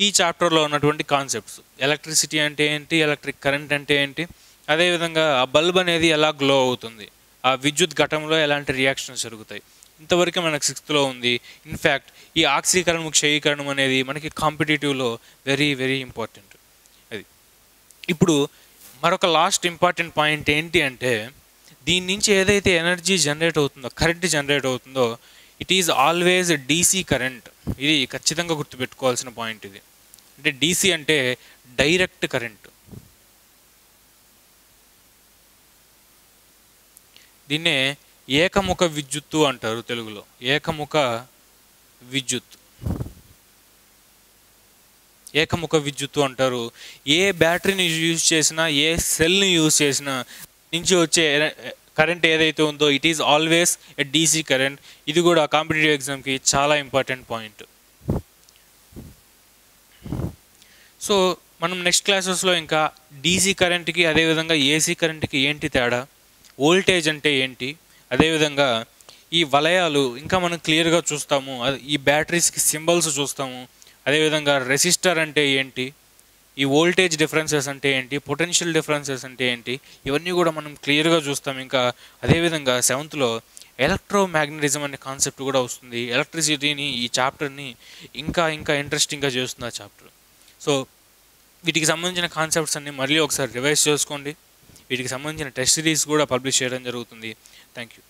ఈ చాప్టర్లో ఉన్నటువంటి కాన్సెప్ట్స్. ఎలక్ట్రిసిటీ అంటే ఏంటి, ఎలక్ట్రిక్ కరెంట్ అంటే ఏంటి, అదేవిధంగా ఆ బల్బ్ అనేది ఎలా గ్లో అవుతుంది, ఆ విద్యుత్ ఘటంలో ఎలాంటి రియాక్షన్స్ జరుగుతాయి, ఇంతవరకు మనకు 6th ఉంది. ఇన్ఫ్యాక్ట్ ఈ ఆక్సీకరణం, క్షయీకరణం అనేది మనకి కాంపిటేటివ్లో వెరీ వెరీ ఇంపార్టెంట్. అది ఇప్పుడు మరొక లాస్ట్ ఇంపార్టెంట్ పాయింట్ ఏంటి అంటే, దీని నుంచి ఏదైతే ఎనర్జీ జనరేట్ అవుతుందో, కరెంట్ జనరేట్ అవుతుందో, it is always DC current. ఇది ఖచ్చితంగా గుర్తుపెట్టుకోవాల్సిన పాయింట్. ఇది అంటే డీసీ అంటే డైరెక్ట్ కరెంట్. దీన్నే ఏకముఖ విద్యుత్తు అంటారు తెలుగులో. ఏకముఖ విద్యుత్తు అంటారు. ఏ బ్యాటరీని యూజ్ చేసినా, ఏ సెల్ని యూజ్ చేసినా నుంచి వచ్చే కరెంట్ ఏదైతే ఉందో it is always a DC current. ఇది కూడా కాంపిటేటివ్ ఎగ్జామ్కి చాలా ఇంపార్టెంట్ పాయింట్. సో మనం నెక్స్ట్ క్లాసెస్లో ఇంకా డీసీ కరెంట్కి, అదేవిధంగా ఏసీ కరెంట్కి ఏంటి తేడా, వోల్టేజ్ అంటే ఏంటి, అదేవిధంగా ఈ వలయాలు ఇంకా మనం క్లియర్గా చూస్తాము. ఈ బ్యాటరీస్కి సింబల్స్ చూస్తాము. అదేవిధంగా రెసిస్టర్ అంటే ఏంటి, ఈ వోల్టేజ్ డిఫరెన్సెస్ అంటే ఏంటి, పొటెన్షియల్ డిఫరెన్సెస్ అంటే ఏంటి, ఇవన్నీ కూడా మనం క్లియర్గా చూస్తాం. ఇంకా అదేవిధంగా 7th ఎలక్ట్రోమాగ్నెటిజం అనే కాన్సెప్ట్ కూడా వస్తుంది. ఎలక్ట్రిసిటీని, ఈ చాప్టర్ని ఇంకా ఇంట్రెస్టింగ్గా చేస్తుంది ఆ చాప్టర్. సో వీటికి సంబంధించిన కాన్సెప్ట్స్ అన్ని మళ్ళీ ఒకసారి రివైజ్ చేసుకోండి. వీటికి సంబంధించిన టెస్ట్ సిరీస్ కూడా పబ్లిష్ చేయడం జరుగుతుంది. Thank you.